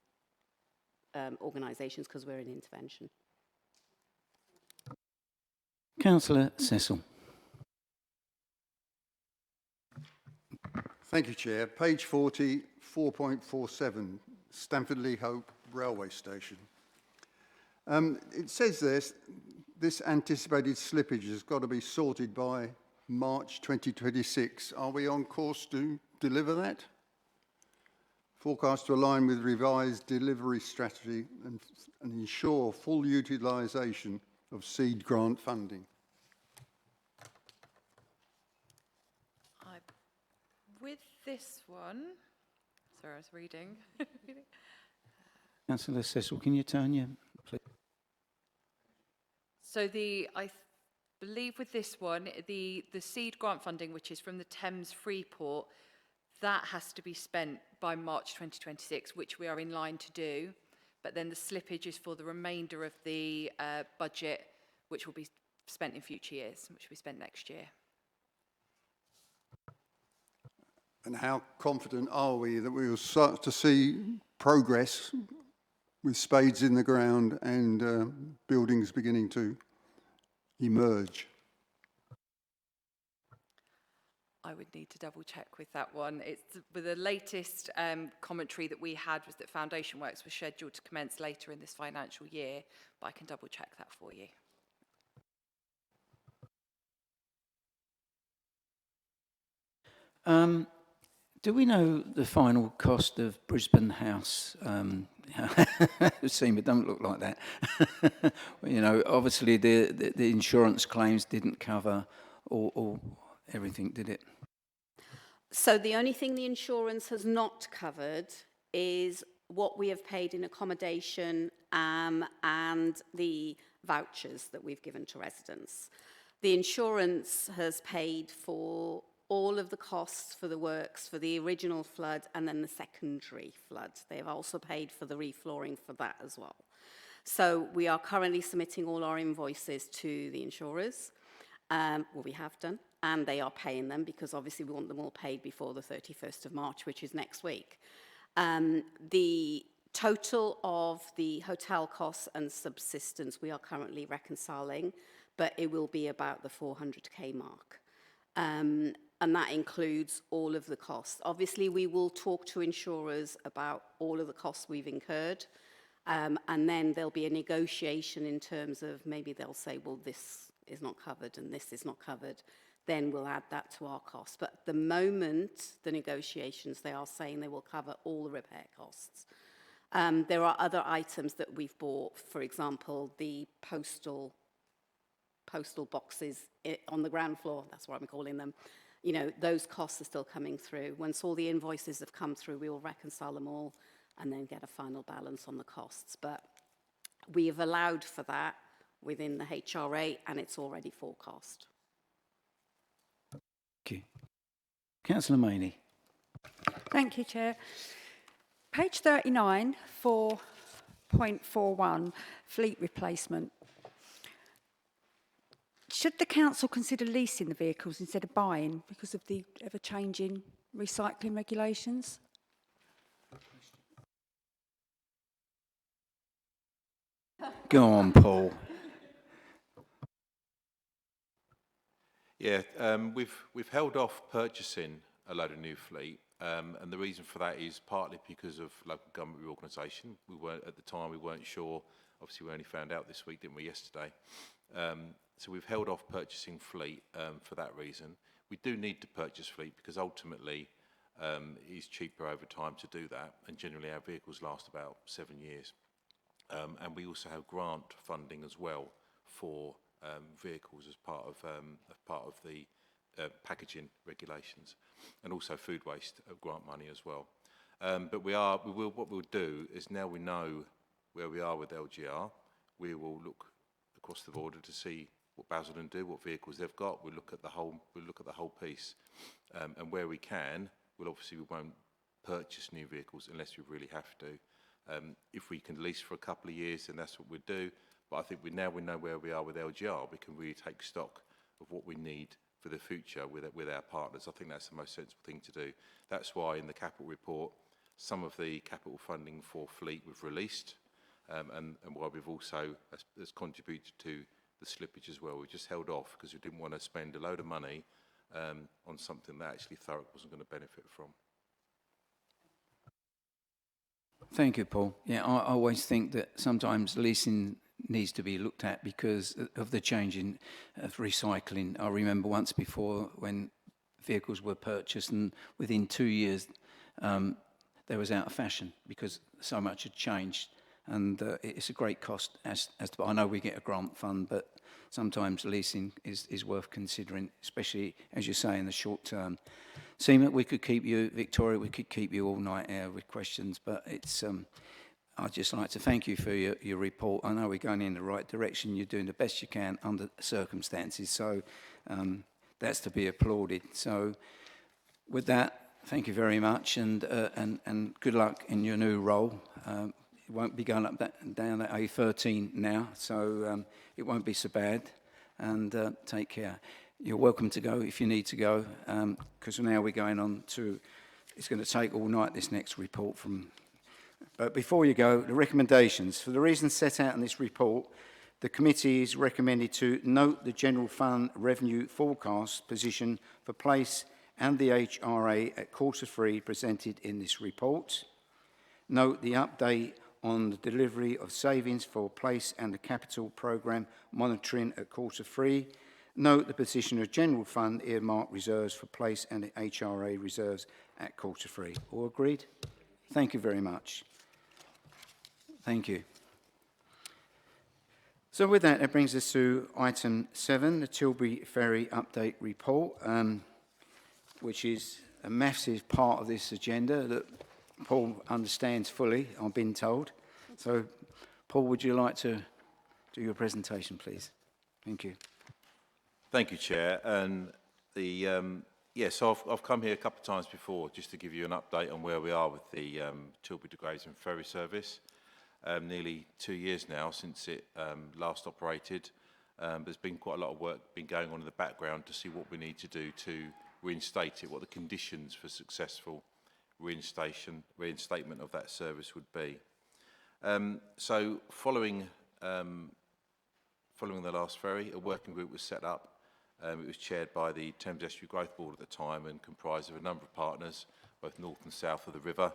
organisations because we're in intervention. Councillor Cecil. Thank you, Chair. Page 40, 4.47, Stamford-Lee Hope Railway Station. It says this anticipated slippage has got to be sorted by March 2026. Are we on course to deliver that? Forecast to align with revised delivery strategy and ensure full utilisation of seed grant funding. With this one, sorry, I was reading. Councillor Cecil, can you turn your, please? So I believe with this one, the seed grant funding, which is from the Thames Freeport, that has to be spent by March 2026, which we are in line to do. But then the slippage is for the remainder of the budget, which will be spent in future years, which will be spent next year. And how confident are we that we will start to see progress with spades in the ground and buildings beginning to emerge? I would need to double check with that one. It's with the latest commentary that we had was that foundation works were scheduled to commence later in this financial year, but I can double check that for you. Do we know the final cost of Brisbane House? It don't look like that. Obviously the insurance claims didn't cover all everything, did it? So the only thing the insurance has not covered is what we have paid in accommodation and the vouchers that we've given to residents. The insurance has paid for all of the costs for the works for the original flood and then the secondary flood. They've also paid for the reflooring for that as well. So we are currently submitting all our invoices to the insurers. Well, we have done, and they are paying them because obviously we want them all paid before the 31st of March, which is next week. The total of the hotel costs and subsistence we are currently reconciling, but it will be about the 400k mark. And that includes all of the costs. Obviously, we will talk to insurers about all of the costs we've incurred, and then there'll be a negotiation in terms of maybe they'll say, well, this is not covered and this is not covered. Then we'll add that to our costs. But at the moment, the negotiations, they are saying they will cover all the repair costs. There are other items that we've bought, for example, the postal boxes on the ground floor, that's what I'm calling them. You know, those costs are still coming through. Once all the invoices have come through, we will reconcile them all and then get a final balance on the costs. But we have allowed for that within the HRA and it's already forecast. Thank you. Councillor Maney. Thank you, Chair. Page 39, 4.41, fleet replacement. Should the council consider leasing the vehicles instead of buying because of the ever-changing recycling regulations? Go on, Paul. Yeah, we've held off purchasing a load of new fleet, and the reason for that is partly because of local government reorganisation. We weren't at the time. We weren't sure. Obviously, we only found out this week, didn't we? Yesterday. So we've held off purchasing fleet for that reason. We do need to purchase fleet because ultimately it is cheaper over time to do that, and generally our vehicles last about 7 years. And we also have grant funding as well for vehicles as part of the packaging regulations, and also food waste grant money as well. But what we'll do is, now we know where we are with LGR, we will look across the border to see what Basildon do, what vehicles they've got. We'll look at the whole piece, and where we can, we won't purchase new vehicles unless we really have to. If we can lease for a couple of years, then that's what we'll do. But I think we know where we are with LGR. We can really take stock of what we need for the future with our partners. I think that's the most sensible thing to do. That's why in the capital report, some of the capital funding for fleet we've released, and why we've also has contributed to the slippage as well. We just held off because we didn't want to spend a load of money on something that actually Thurrock wasn't going to benefit from. Thank you, Paul. Yeah, I always think that sometimes leasing needs to be looked at because of the changing of recycling. I remember once before when vehicles were purchased and within 2 years they was out of fashion because so much had changed. And it's a great cost. I know we get a grant fund, but sometimes leasing is worth considering, especially, as you say, in the short term. Seema, we could keep you, Victoria, we could keep you all night here with questions, but it's. I'd just like to thank you for your report. I know we're going in the right direction. You're doing the best you can under circumstances, so that's to be applauded. So, with that, thank you very much, and good luck in your new role. It won't be going down that A13 now, so it won't be so bad. And take care. You're welcome to go if you need to go, because now we're going on to. It's going to take all night, this next report from. But before you go, the recommendations. For the reasons set out in this report, the committee is recommended to note the general fund revenue forecast position for place and the HRA at Q3 presented in this report. Note the update on the delivery of savings for place and the capital programme monitoring at Q3. Note the position of general fund earmark reserves for place and the HRA reserves at Q3. All agreed? Thank you very much. Thank you. So with that, brings us to item 7, the Tilbury Ferry Update Report, which is a massive part of this agenda that Paul understands fully, I've been told. So, Paul, would you like to do your presentation, please? Thank you. Thank you, Chair. And so I've come here a couple of times before just to give you an update on where we are with the Tilbury to Gravesend ferry service. Nearly 2 years now since it last operated. There's been quite a lot of work been going on in the background to see what we need to do to reinstate it, what the conditions for successful reinstatement of that service would be. So following the last ferry, a working group was set up. It was chaired by the Thames Estuary Growth Board at the time and comprised of a number of partners, both north and south of the river,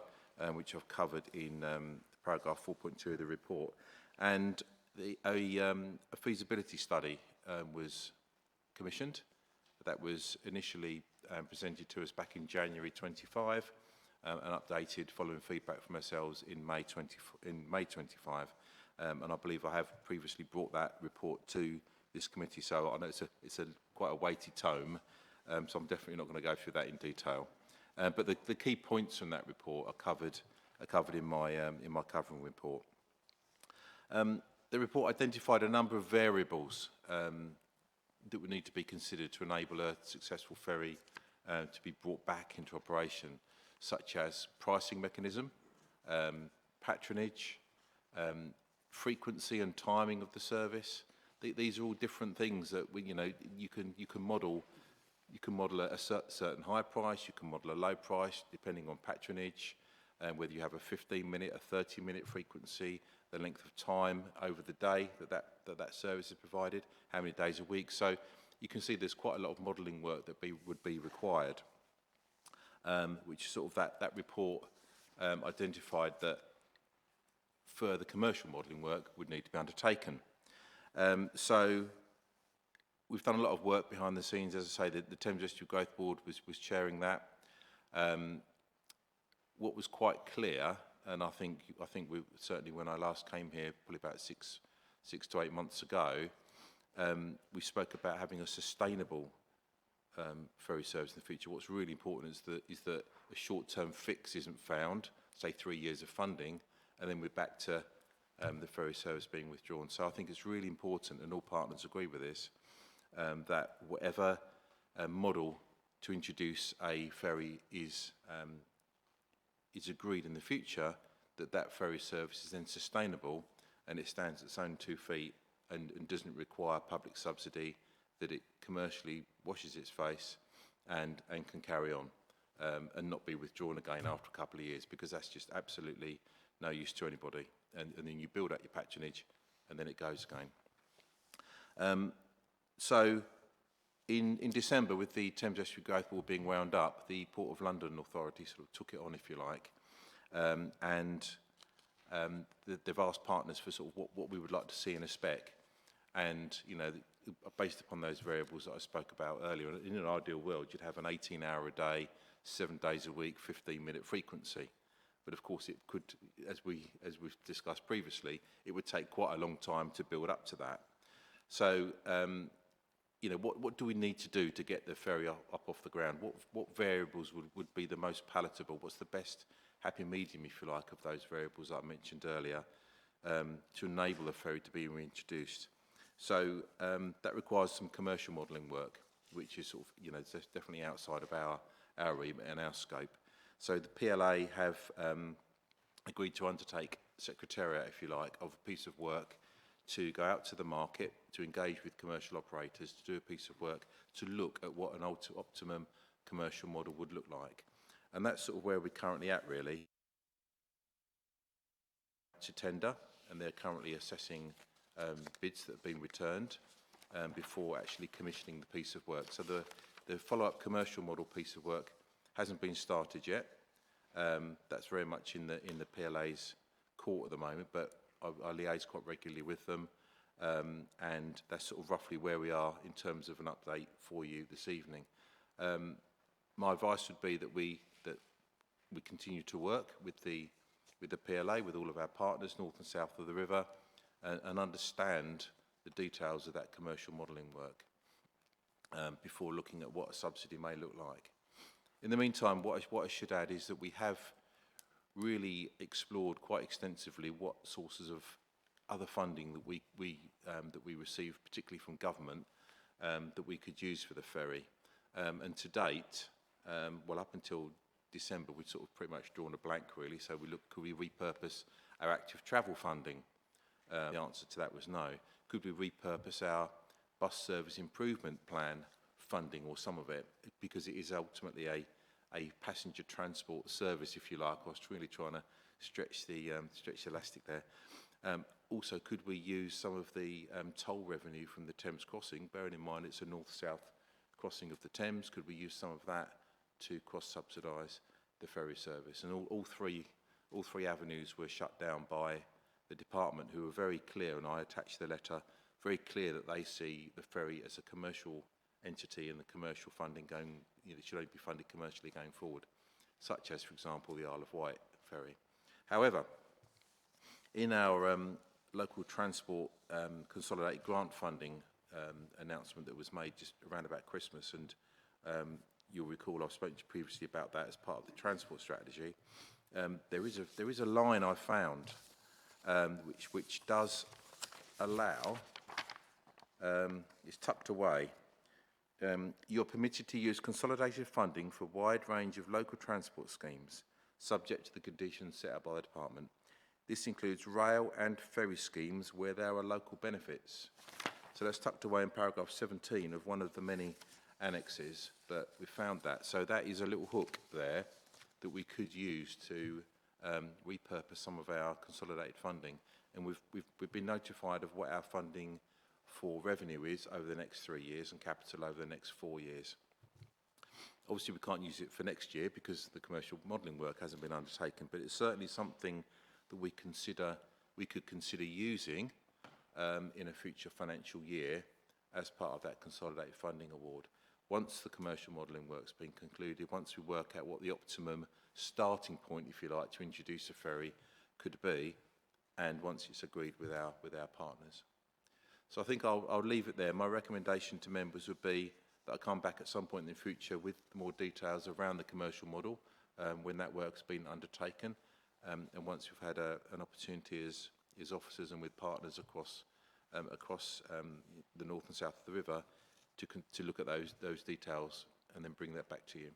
which I've covered in paragraph 4.2 of the report. And a feasibility study was commissioned. That was initially presented to us back in January 25 and updated following feedback from ourselves in May 25. And I believe I have previously brought that report to this committee, so I know it's quite a weighty tome, so I'm definitely not going to go through that in detail. But the key points from that report are covered in my covering report. The report identified a number of variables that would need to be considered to enable a successful ferry to be brought back into operation, such as pricing mechanism, patronage, frequency and timing of the service. These are all different things that you can model. You can model a certain high price. You can model a low price, depending on patronage, and whether you have a 15-minute, a 30-minute frequency, the length of time over the day that service is provided, how many days a week. So you can see there's quite a lot of modelling work that would be required, which sort of that report identified that further commercial modelling work would need to be undertaken. So we've done a lot of work behind the scenes. As I say, the Thames Estuary Growth Board was chairing that. What was quite clear, and I think we certainly when I last came here, probably about six to 8 months ago, we spoke about having a sustainable ferry service in the future. What's really important is that a short-term fix isn't found, say 3 years of funding, and then we're back to the ferry service being withdrawn. So I think it's really important, and all partners agree with this, that whatever model to introduce a ferry is agreed in the future, that ferry service is then sustainable and it stands its own 2 feet and doesn't require public subsidy, that it commercially washes its face and can carry on and not be withdrawn again after a couple of years, because that's just absolutely no use to anybody. And then you build up your patronage and then it goes again. So in December, with the Thames Estuary Growth Board being wound up, the Port of London Authority sort of took it on, if you like, and they've asked partners for sort of what we would like to see in a spec. And, based upon those variables that I spoke about earlier, in an ideal world, you'd have an 18-hour a day, 7 days a week, 15-minute frequency. But of course, it could, as we've discussed previously, it would take quite a long time to build up to that. So, what do we need to do to get the ferry up off the ground? What variables would be the most palatable? What's the best happy medium, if you like, of those variables that I mentioned earlier, to enable the ferry to be reintroduced? So that requires some commercial modelling work, which is sort of, definitely outside of our remit and our scope. So the PLA have agreed to undertake secretariat, if you like, of a piece of work to go out to the market, to engage with commercial operators, to do a piece of work, to look at what an optimum commercial model would look like. And that's sort of where we're currently at, really. To tender, and they're currently assessing bids that have been returned before actually commissioning the piece of work. So the follow-up commercial model piece of work hasn't been started yet. That's very much in the PLA's court at the moment, but I liaise quite regularly with them, and that's sort of roughly where we are in terms of an update for you this evening. My advice would be that we continue to work with the PLA, with all of our partners, north and south of the river, and understand the details of that commercial modelling work before looking at what a subsidy may look like. In the meantime, what I should add is that we have really explored quite extensively what sources of other funding that we receive, particularly from government, that we could use for the ferry. And to date, well, up until December, we'd sort of pretty much drawn a blank, really. So we looked, could we repurpose our active travel funding? The answer to that was no. Could we repurpose our bus service improvement plan funding, or some of it, because it is ultimately a passenger transport service, if you like. I was really trying to stretch the elastic there. Also, could we use some of the toll revenue from the Thames crossing, bearing in mind it's a north-south crossing of the Thames? Could we use some of that to cross-subsidise the ferry service? And all three avenues were shut down by the department, who were very clear, and I attached the letter, very clear that they see the ferry as a commercial entity, and the commercial funding going, it should only be funded commercially going forward, such as, for example, the Isle of Wight ferry. However, in our local transport consolidated grant funding announcement that was made just around about Christmas, and you'll recall I've spoken to you previously about that as part of the transport strategy, there is a line I found which does allow, it's tucked away, you're permitted to use consolidated funding for a wide range of local transport schemes, subject to the conditions set out by the department. This includes rail and ferry schemes where there are local benefits. So that's tucked away in paragraph 17 of one of the many annexes, but we found that. So that is a little hook there that we could use to repurpose some of our consolidated funding. And we've been notified of what our funding for revenue is over the next 3 years and capital over the next 4 years. Obviously, we can't use it for next year because the commercial modelling work hasn't been undertaken, but it's certainly something that we could consider using in a future financial year as part of that consolidated funding award. Once the commercial modelling work's been concluded, once we work out what the optimum starting point, if you like, to introduce a ferry could be, and once it's agreed with our partners. So I think I'll leave it there. My recommendation to members would be that I come back at some point in the future with more details around the commercial model when that work's been undertaken. And once we've had an opportunity as officers and with partners across the north and south of the river to look at those details and then bring that back to you.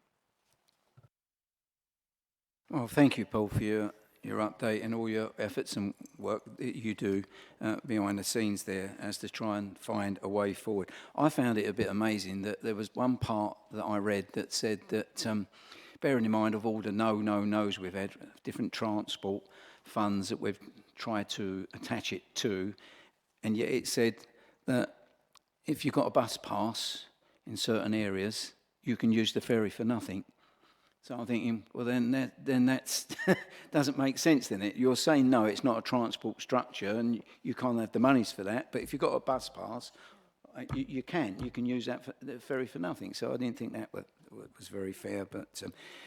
Well, thank you, Paul, for your update and all your efforts and work that you do behind the scenes there as to try and find a way forward. I found it a bit amazing that there was one part that I read that said that, bearing in mind of all the no's we've had, different transport funds that we've tried to attach it to, and yet it said that if you've got a bus pass in certain areas, you can use the ferry for nothing. So I'm thinking, well, then that's doesn't make sense, then. You're saying, no, it's not a transport structure and you can't have the monies for that, but if you've got a bus pass, you can use that the ferry for nothing. So I didn't think that was very fair. But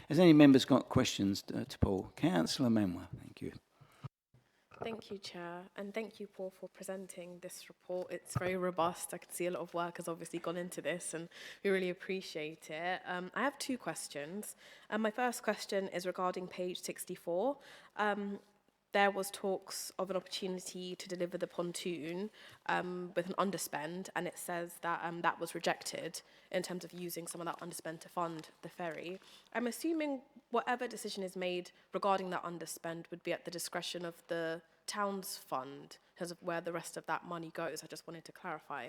has any members got questions to Paul? Councillor Menwa, thank you. Thank you, Chair, and thank you, Paul, for presenting this report. It's very robust. I can see a lot of work has obviously gone into this, and we really appreciate it. I have two questions. My first question is regarding page 64. There was talks of an opportunity to deliver the pontoon with an underspend, and it says that that was rejected in terms of using some of that underspend to fund the ferry. I'm assuming whatever decision is made regarding that underspend would be at the discretion of the town's fund in terms of where the rest of that money goes. I just wanted to clarify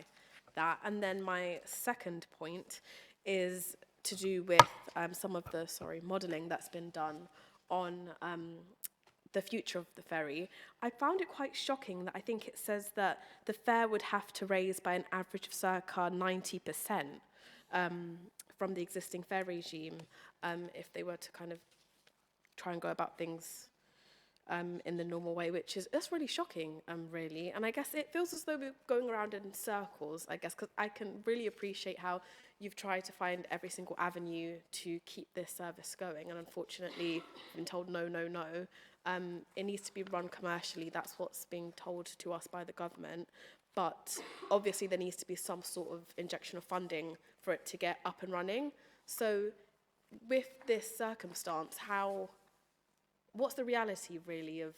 that. And then my second point is to do with some of the modelling that's been done on the future of the ferry. I found it quite shocking that I think it says that the fare would have to raise by an average of circa 90% from the existing fare regime if they were to kind of try and go about things in the normal way, that's really shocking, really. And I guess it feels as though we're going around in circles, I guess, because I can really appreciate how you've tried to find every single avenue to keep this service going. And unfortunately, I've been told no. It needs to be run commercially. That's what's being told to us by the government. But obviously, there needs to be some sort of injection of funding for it to get up and running. So with this circumstance, what's the reality really of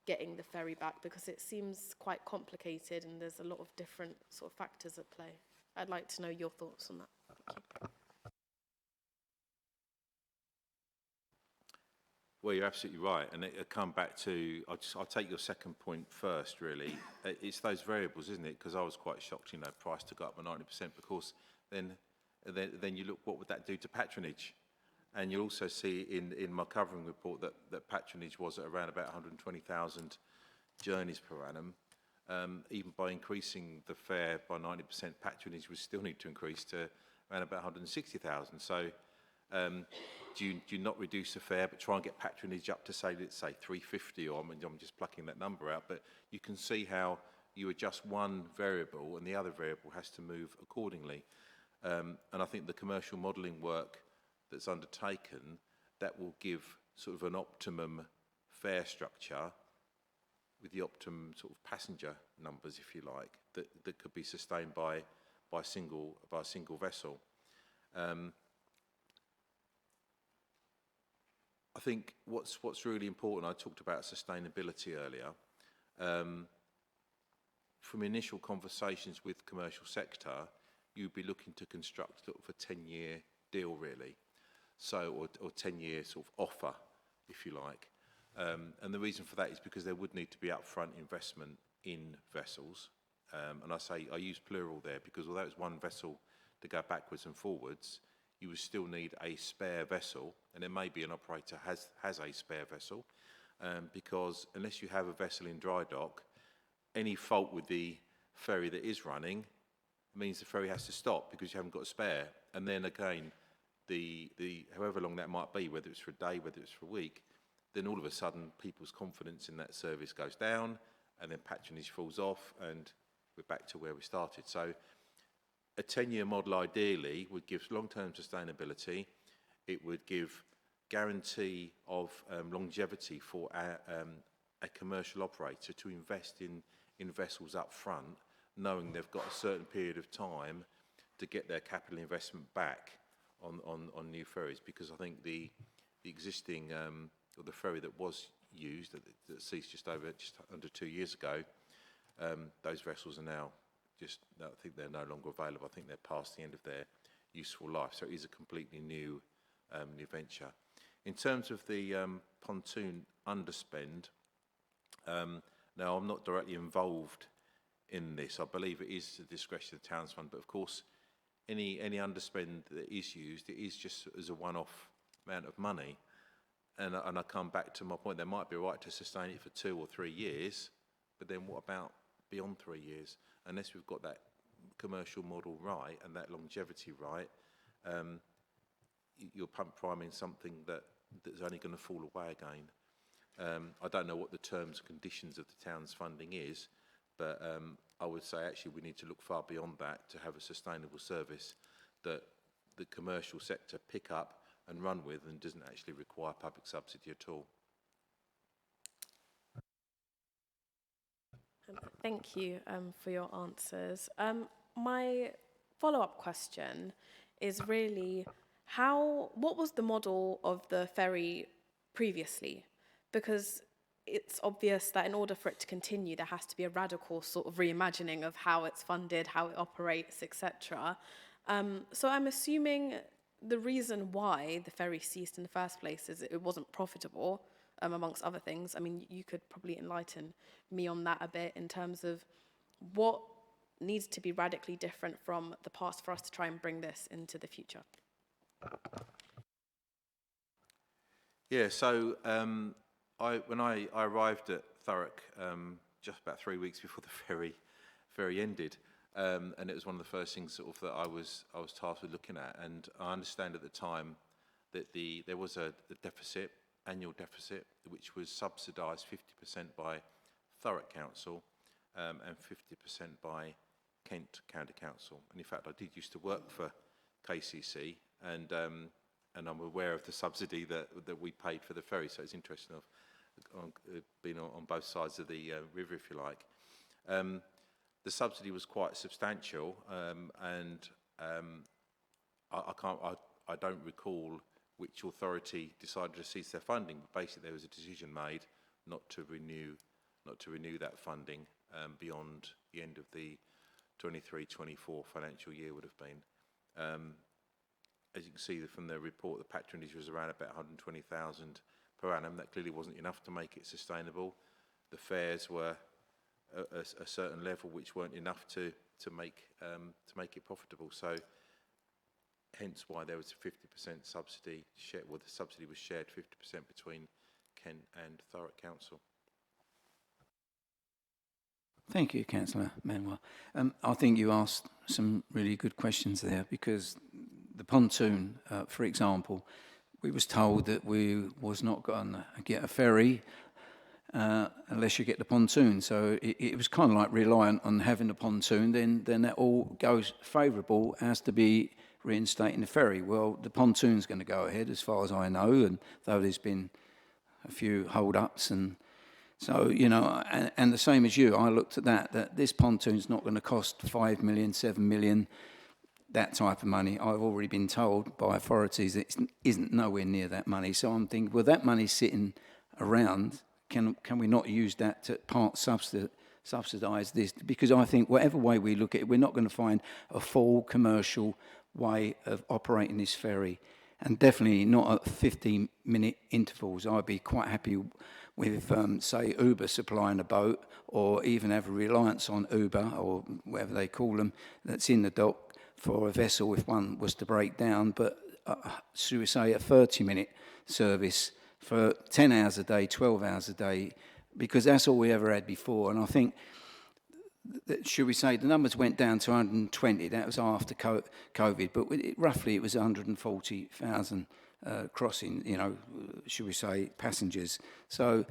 getting the ferry back? Because it seems quite complicated and there's a lot of different sort of factors at play. I'd like to know your thoughts on that. Thank you. Well, you're absolutely right, and it'll come back to, I'll take your second point first, really. It's those variables, isn't it? Because I was quite shocked, you know, price to go up by 90%. Of course, then you look, what would that do to patronage? And you'll also see in my covering report that patronage was at around about 120,000 journeys per annum. Even by increasing the fare by 90%, patronage would still need to increase to around about 160,000. So do you not reduce the fare but try and get patronage up to, say, let's say 350, or I'm just plucking that number out, but you can see how you adjust one variable and the other variable has to move accordingly. And I think the commercial modelling work that's undertaken, that will give sort of an optimum fare structure with the optimum sort of passenger numbers, if you like, that could be sustained by a single vessel. I think what's really important, I talked about sustainability earlier. From initial conversations with the commercial sector, you'd be looking to construct sort of a 10-year deal, really. So, or 10-year sort of offer, if you like. And the reason for that is because there would need to be upfront investment in vessels. And I use plural there because although it's one vessel to go backwards and forwards, you would still need a spare vessel, and there may be an operator has a spare vessel, because unless you have a vessel in dry dock, any fault with the ferry that is running means the ferry has to stop because you haven't got a spare. And then again, the however long that might be, whether it's for a day, whether it's for a week, then all of a sudden people's confidence in that service goes down, and then patronage falls off, and we're back to where we started. So a 10-year model ideally would give long-term sustainability. It would give guarantee of longevity for a commercial operator to invest in vessels up front, knowing they've got a certain period of time to get their capital investment back on new ferries. Because I think the existing or the ferry that was used that ceased just under 2 years ago, those vessels are now I think they're no longer available. I think they're past the end of their useful life. So it is a completely new venture. In terms of the pontoon underspend, now I'm not directly involved in this. I believe it is the discretion of the Towns Fund, but of course, any underspend that is used, it is just as a one-off amount of money. And I come back to my point, there might be a right to sustain it for 2 or 3 years, but then what about beyond 3 years? Unless we've got that commercial model right and that longevity right, you're pump priming something that's only going to fall away again. I don't know what the terms and conditions of the town's funding is, but I would say actually we need to look far beyond that to have a sustainable service that the commercial sector pick up and run with and doesn't actually require public subsidy at all. Thank you for your answers. My follow-up question is really what was the model of the ferry previously? Because it's obvious that in order for it to continue, there has to be a radical sort of reimagining of how it's funded, how it operates, etc. So I'm assuming the reason why the ferry ceased in the first place is it wasn't profitable, amongst other things. I mean, you could probably enlighten me on that a bit in terms of what needs to be radically different from the past for us to try and bring this into the future. Yeah, so when I arrived at Thurrock just about 3 weeks before the ferry ended, and it was one of the first things sort of that I was tasked with looking at. And I understand at the time that there was a deficit, annual deficit, which was subsidised 50% by Thurrock Council and 50% by Kent County Council. And in fact, I did used to work for KCC, and I'm aware of the subsidy that we paid for the ferry. So it's interesting. I've been on both sides of the river, if you like. The subsidy was quite substantial, and I don't recall which authority decided to cease their funding. But basically, there was a decision made not to renew that funding beyond the end of the 23-24 financial year would have been. As you can see from the report, the patronage was around about 120,000 per annum. That clearly wasn't enough to make it sustainable. The fares were a certain level which weren't enough to make it profitable. So hence why there was a 50% subsidy share. Well, the subsidy was shared 50% between Kent and Thurrock Council. Thank you, Councillor Manuel. I think you asked some really good questions there, because the pontoon, for example, we was told that we was not going to get a ferry unless you get the pontoon. So it was kind of like reliant on having the pontoon, then that all goes favourable as to be reinstating the ferry. Well, the pontoon's going to go ahead as far as I know, and though there's been a few hold-ups, and so, you know, and the same as you, I looked at that this pontoon's not going to cost 5 million, 7 million, that type of money. I've already been told by authorities it isn't nowhere near that money. So I'm thinking, well, that money's sitting around, can we not use that to part subsidise this? Because I think whatever way we look at it, we're not going to find a full commercial way of operating this ferry, and definitely not at 15-minute intervals. I'd be quite happy with, say, Uber supplying a boat, or even have a reliance on Uber, or whatever they call them, that's in the dock for a vessel if one was to break down. But should we say a 30-minute service for 10 hours a day, 12 hours a day, because that's all we ever had before. And I think, should we say, the numbers went down to 120, that was after COVID, but roughly it was 140,000 crossing, you know, should we say, passengers. So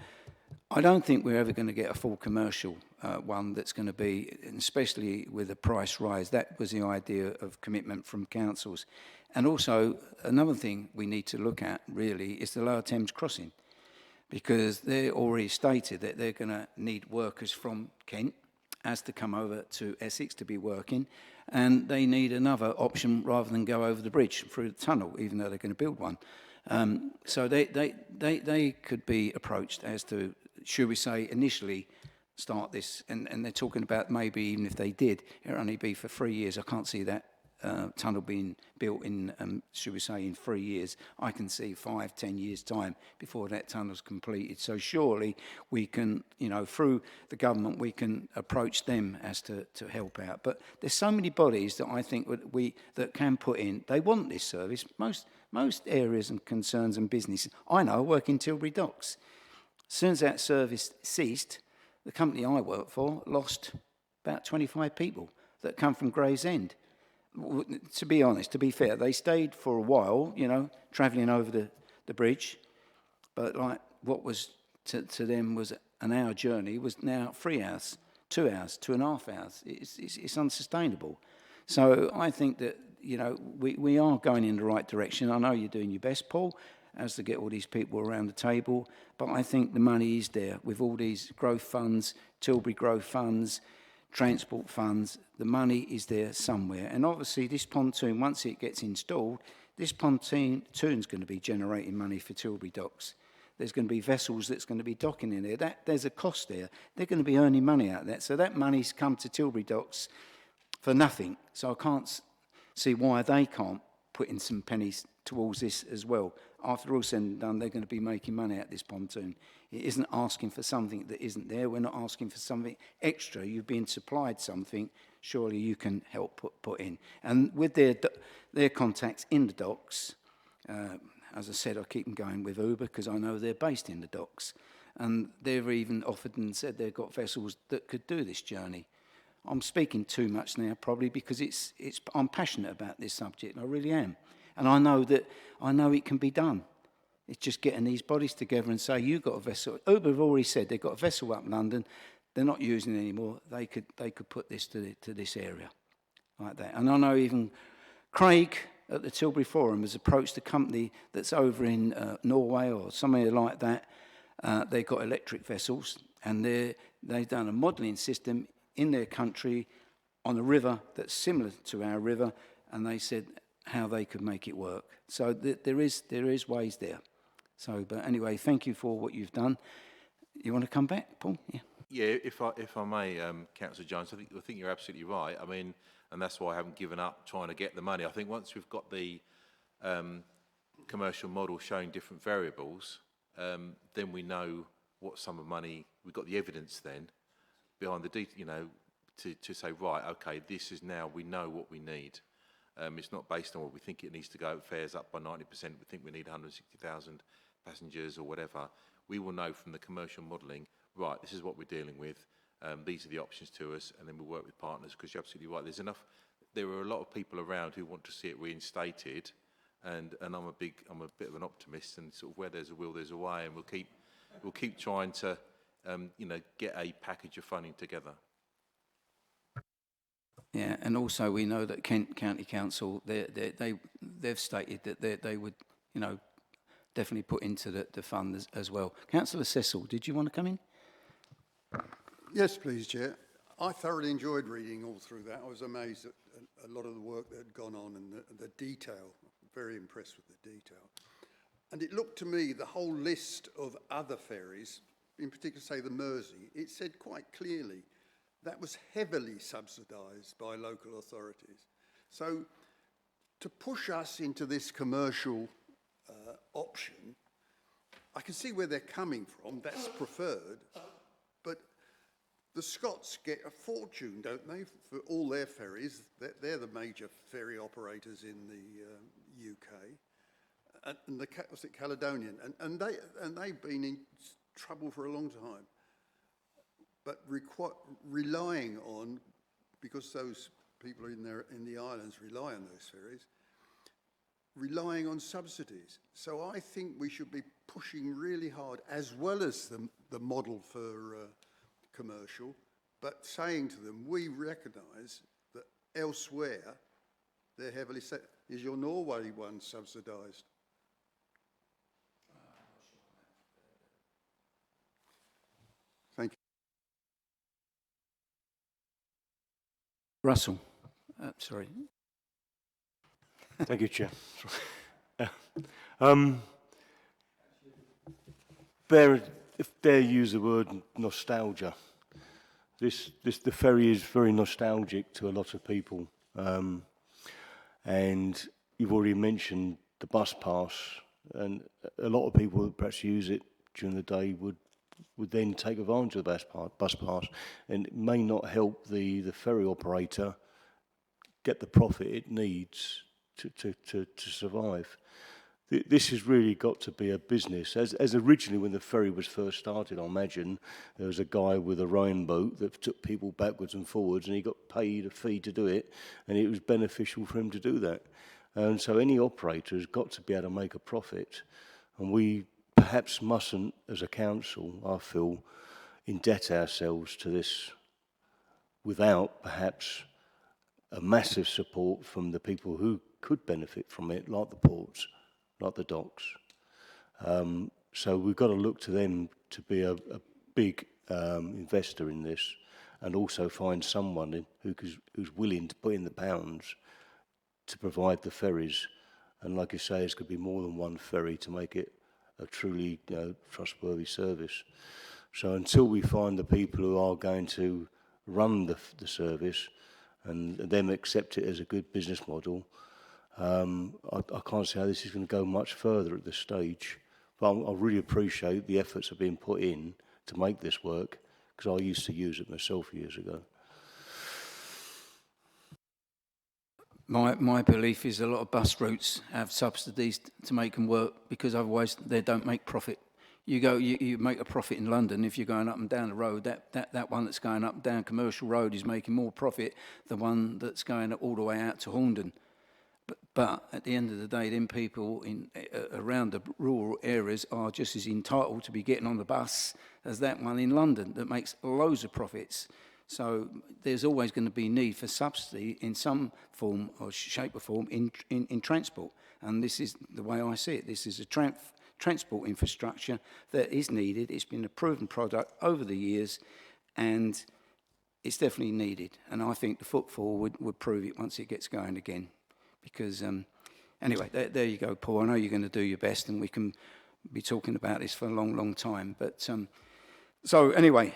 I don't think we're ever going to get a full commercial one that's going to be, especially with the price rise. That was the idea of commitment from councils. And also, another thing we need to look at, really, is the Lower Thames crossing, because they already stated that they're going to need workers from Kent as to come over to Essex to be working, and they need another option rather than go over the bridge through the tunnel, even though they're going to build one. So they could be approached as to, should we say, initially start this, and they're talking about maybe even if they did, it'll only be for 3 years. I can't see that tunnel being built in, should we say, in 3 years. I can see 5-10 years' time before that tunnel's completed. So surely we can, you know, through the government, we can approach them as to help out. But there's so many bodies that I think that can put in. They want this service. Most areas and concerns and businesses, I know, work in Tilbury Docks. As soon as that service ceased, the company I work for lost about 25 people that come from Gravesend. To be honest, to be fair, they stayed for a while, you know, travelling over the bridge, but like what was to them was an hour journey was now 3 hours, 2 hours, 2.5 hours. It's unsustainable. So I think that, you know, we are going in the right direction. I know you're doing your best, Paul, as to get all these people around the table, but I think the money is there with all these growth funds, Tilbury growth funds, transport funds. The money is there somewhere. And obviously this pontoon, once it gets installed, this pontoon's going to be generating money for Tilbury Docks. There's going to be vessels that's going to be docking in there. There's a cost there. They're going to be earning money out of that. So that money's come to Tilbury Docks for nothing. So I can't see why they can't put in some pennies towards this as well. After all said and done, they're going to be making money out this pontoon. It isn't asking for something that isn't there. We're not asking for something extra. You've been supplied something. Surely you can help put in. And with their contacts in the docks, as I said, I keep them going with Uber because I know they're based in the docks. And they've even offered and said they've got vessels that could do this journey. I'm speaking too much now, probably, because I'm passionate about this subject. I really am. And I know it can be done. It's just getting these bodies together and say, you've got a vessel. Uber have already said they've got a vessel up in London. They're not using it anymore. They could put this to this area like that. And I know even Craig at the Tilbury Forum has approached a company that's over in Norway or somewhere like that. They've got electric vessels, and they've done a modelling system in their country on a river that's similar to our river, and they said how they could make it work. So there is ways there. So, but anyway, thank you for what you've done. You want to come back, Paul? Yeah. Yeah, if I may, Councillor Jones, I think you're absolutely right. I mean, and that's why I haven't given up trying to get the money. I think once we've got the commercial model showing different variables, then we know what sum of money, we've got the evidence then behind the detail, you know, to say, right, okay, this is now, we know what we need. It's not based on what we think it needs to go, fares up by 90%, we think we need 160,000 passengers or whatever. We will know from the commercial modelling, right, this is what we're dealing with, these are the options to us, and then we'll work with partners, because you're absolutely right, there are a lot of people around who want to see it reinstated, and I'm a bit of an optimist, and sort of where there's a will, there's a way, and we'll keep trying to, you know, get a package of funding together. Yeah, and also we know that Kent County Council, they've stated that they would, you know, definitely put into the fund as well. Councillor Cecil, did you want to come in? Yes, please, Chair. I thoroughly enjoyed reading all through that. I was amazed at a lot of the work that had gone on and the detail. Very impressed with the detail. And it looked to me, the whole list of other ferries, in particular, say the Mersey, it said quite clearly that was heavily subsidised by local authorities. So to push us into this commercial option, I can see where they're coming from, that's preferred, but the Scots get a fortune, don't they, for all their ferries. They're the major ferry operators in the UK. And what's it, Caledonian, and they've been in trouble for a long time. But relying on, because those people in the islands rely on those ferries, relying on subsidies. So I think we should be pushing really hard, as well as the model for commercial, but saying to them, we recognise that elsewhere they're heavily set. Is your Norway one subsidised? Thank you. Russell, sorry. Thank you, Chair. If dare use the word nostalgia, the ferry is very nostalgic to a lot of people, and you've already mentioned the bus pass, and a lot of people that perhaps use it during the day would then take advantage of the bus pass, and it may not help the ferry operator get the profit it needs to survive. This has really got to be a business. As originally when the ferry was first started, I imagine, there was a guy with a rowing boat that took people backwards and forwards, and he got paid a fee to do it, and it was beneficial for him to do that. And so any operator has got to be able to make a profit, and we perhaps mustn't, as a council, I feel, indebt ourselves to this without perhaps a massive support from the people who could benefit from it, like the ports, like the docks. So we've got to look to them to be a big investor in this, and also find someone who's willing to put in the pounds to provide the ferries. And like you say, it's going to be more than one ferry to make it a truly trustworthy service. So until we find the people who are going to run the service and them accept it as a good business model, I can't see how this is going to go much further at this stage. But I really appreciate the efforts that have been put in to make this work, because I used to use it myself years ago. My belief is a lot of bus routes have subsidies to make them work, because otherwise they don't make profit. You make a profit in London if you're going up and down the road. That one that's going up and down Commercial Road is making more profit than one that's going all the way out to Horndon. But at the end of the day, then people around the rural areas are just as entitled to be getting on the bus as that one in London that makes loads of profits. So there's always going to be need for subsidy in some form or shape or form in transport. And this is the way I see it. This is a transport infrastructure that is needed. It's been a proven product over the years, and it's definitely needed. And I think the footfall would prove it once it gets going again. Because Anyway, there you go, Paul. I know you're going to do your best, and we can be talking about this for a long, long time. But so anyway,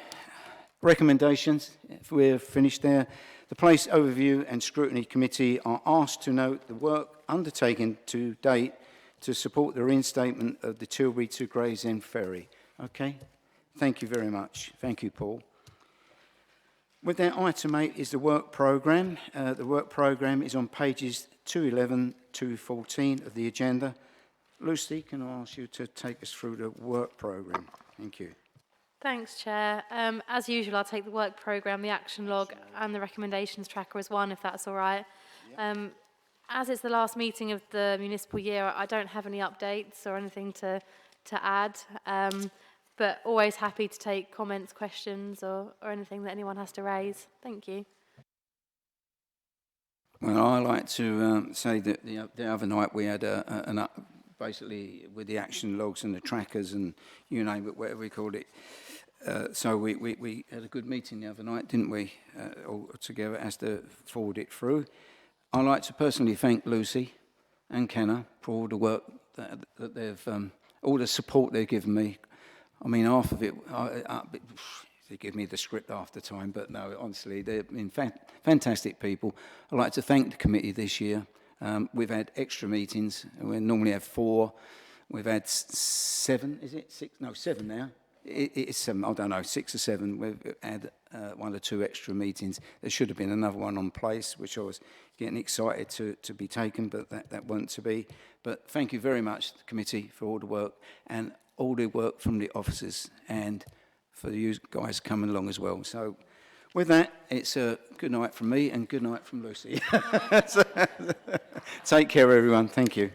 recommendations, if we're finished there. The Place Overview and Scrutiny Committee are asked to note the work undertaken to date to support the reinstatement of the Tilbury to Gravesend ferry. Okay, thank you very much. Thank you, Paul. With that, item 8 is the work programme. The work programme is on pages 211 to 14 of the agenda. Lucy, can I ask you to take us through the work programme? Thank you. Thanks, Chair. As usual, I'll take the work programme, the action log and the recommendations tracker as one, if that's all right. As it's the last meeting of the municipal year, I don't have any updates or anything to add, but always happy to take comments, questions or anything that anyone has to raise. Thank you. Well, I like to say that the other night we had basically with the action logs and the trackers and you name it, whatever we called it. So we had a good meeting the other night, didn't we, all together as to forward it through. I'd like to personally thank Lucy and Kenna for all the work that they've, all the support they've given me. I mean, half of it, they give me the script half the time, but no, honestly, they've been fantastic people. I'd like to thank the committee this year. We've had extra meetings. We normally have 4. We've had 7, is it? 6? No, 7 now. It's 7, I don't know, 6 or 7. We've had 1 or 2 extra meetings. There should have been another one on place, which I was getting excited to be taken, but that wasn't to be. But thank you very much, the committee, for all the work, and all the work from the officers, and for you guys coming along as well. So with that, it's a good night from me and good night from Lucy. Take care, everyone. Thank you.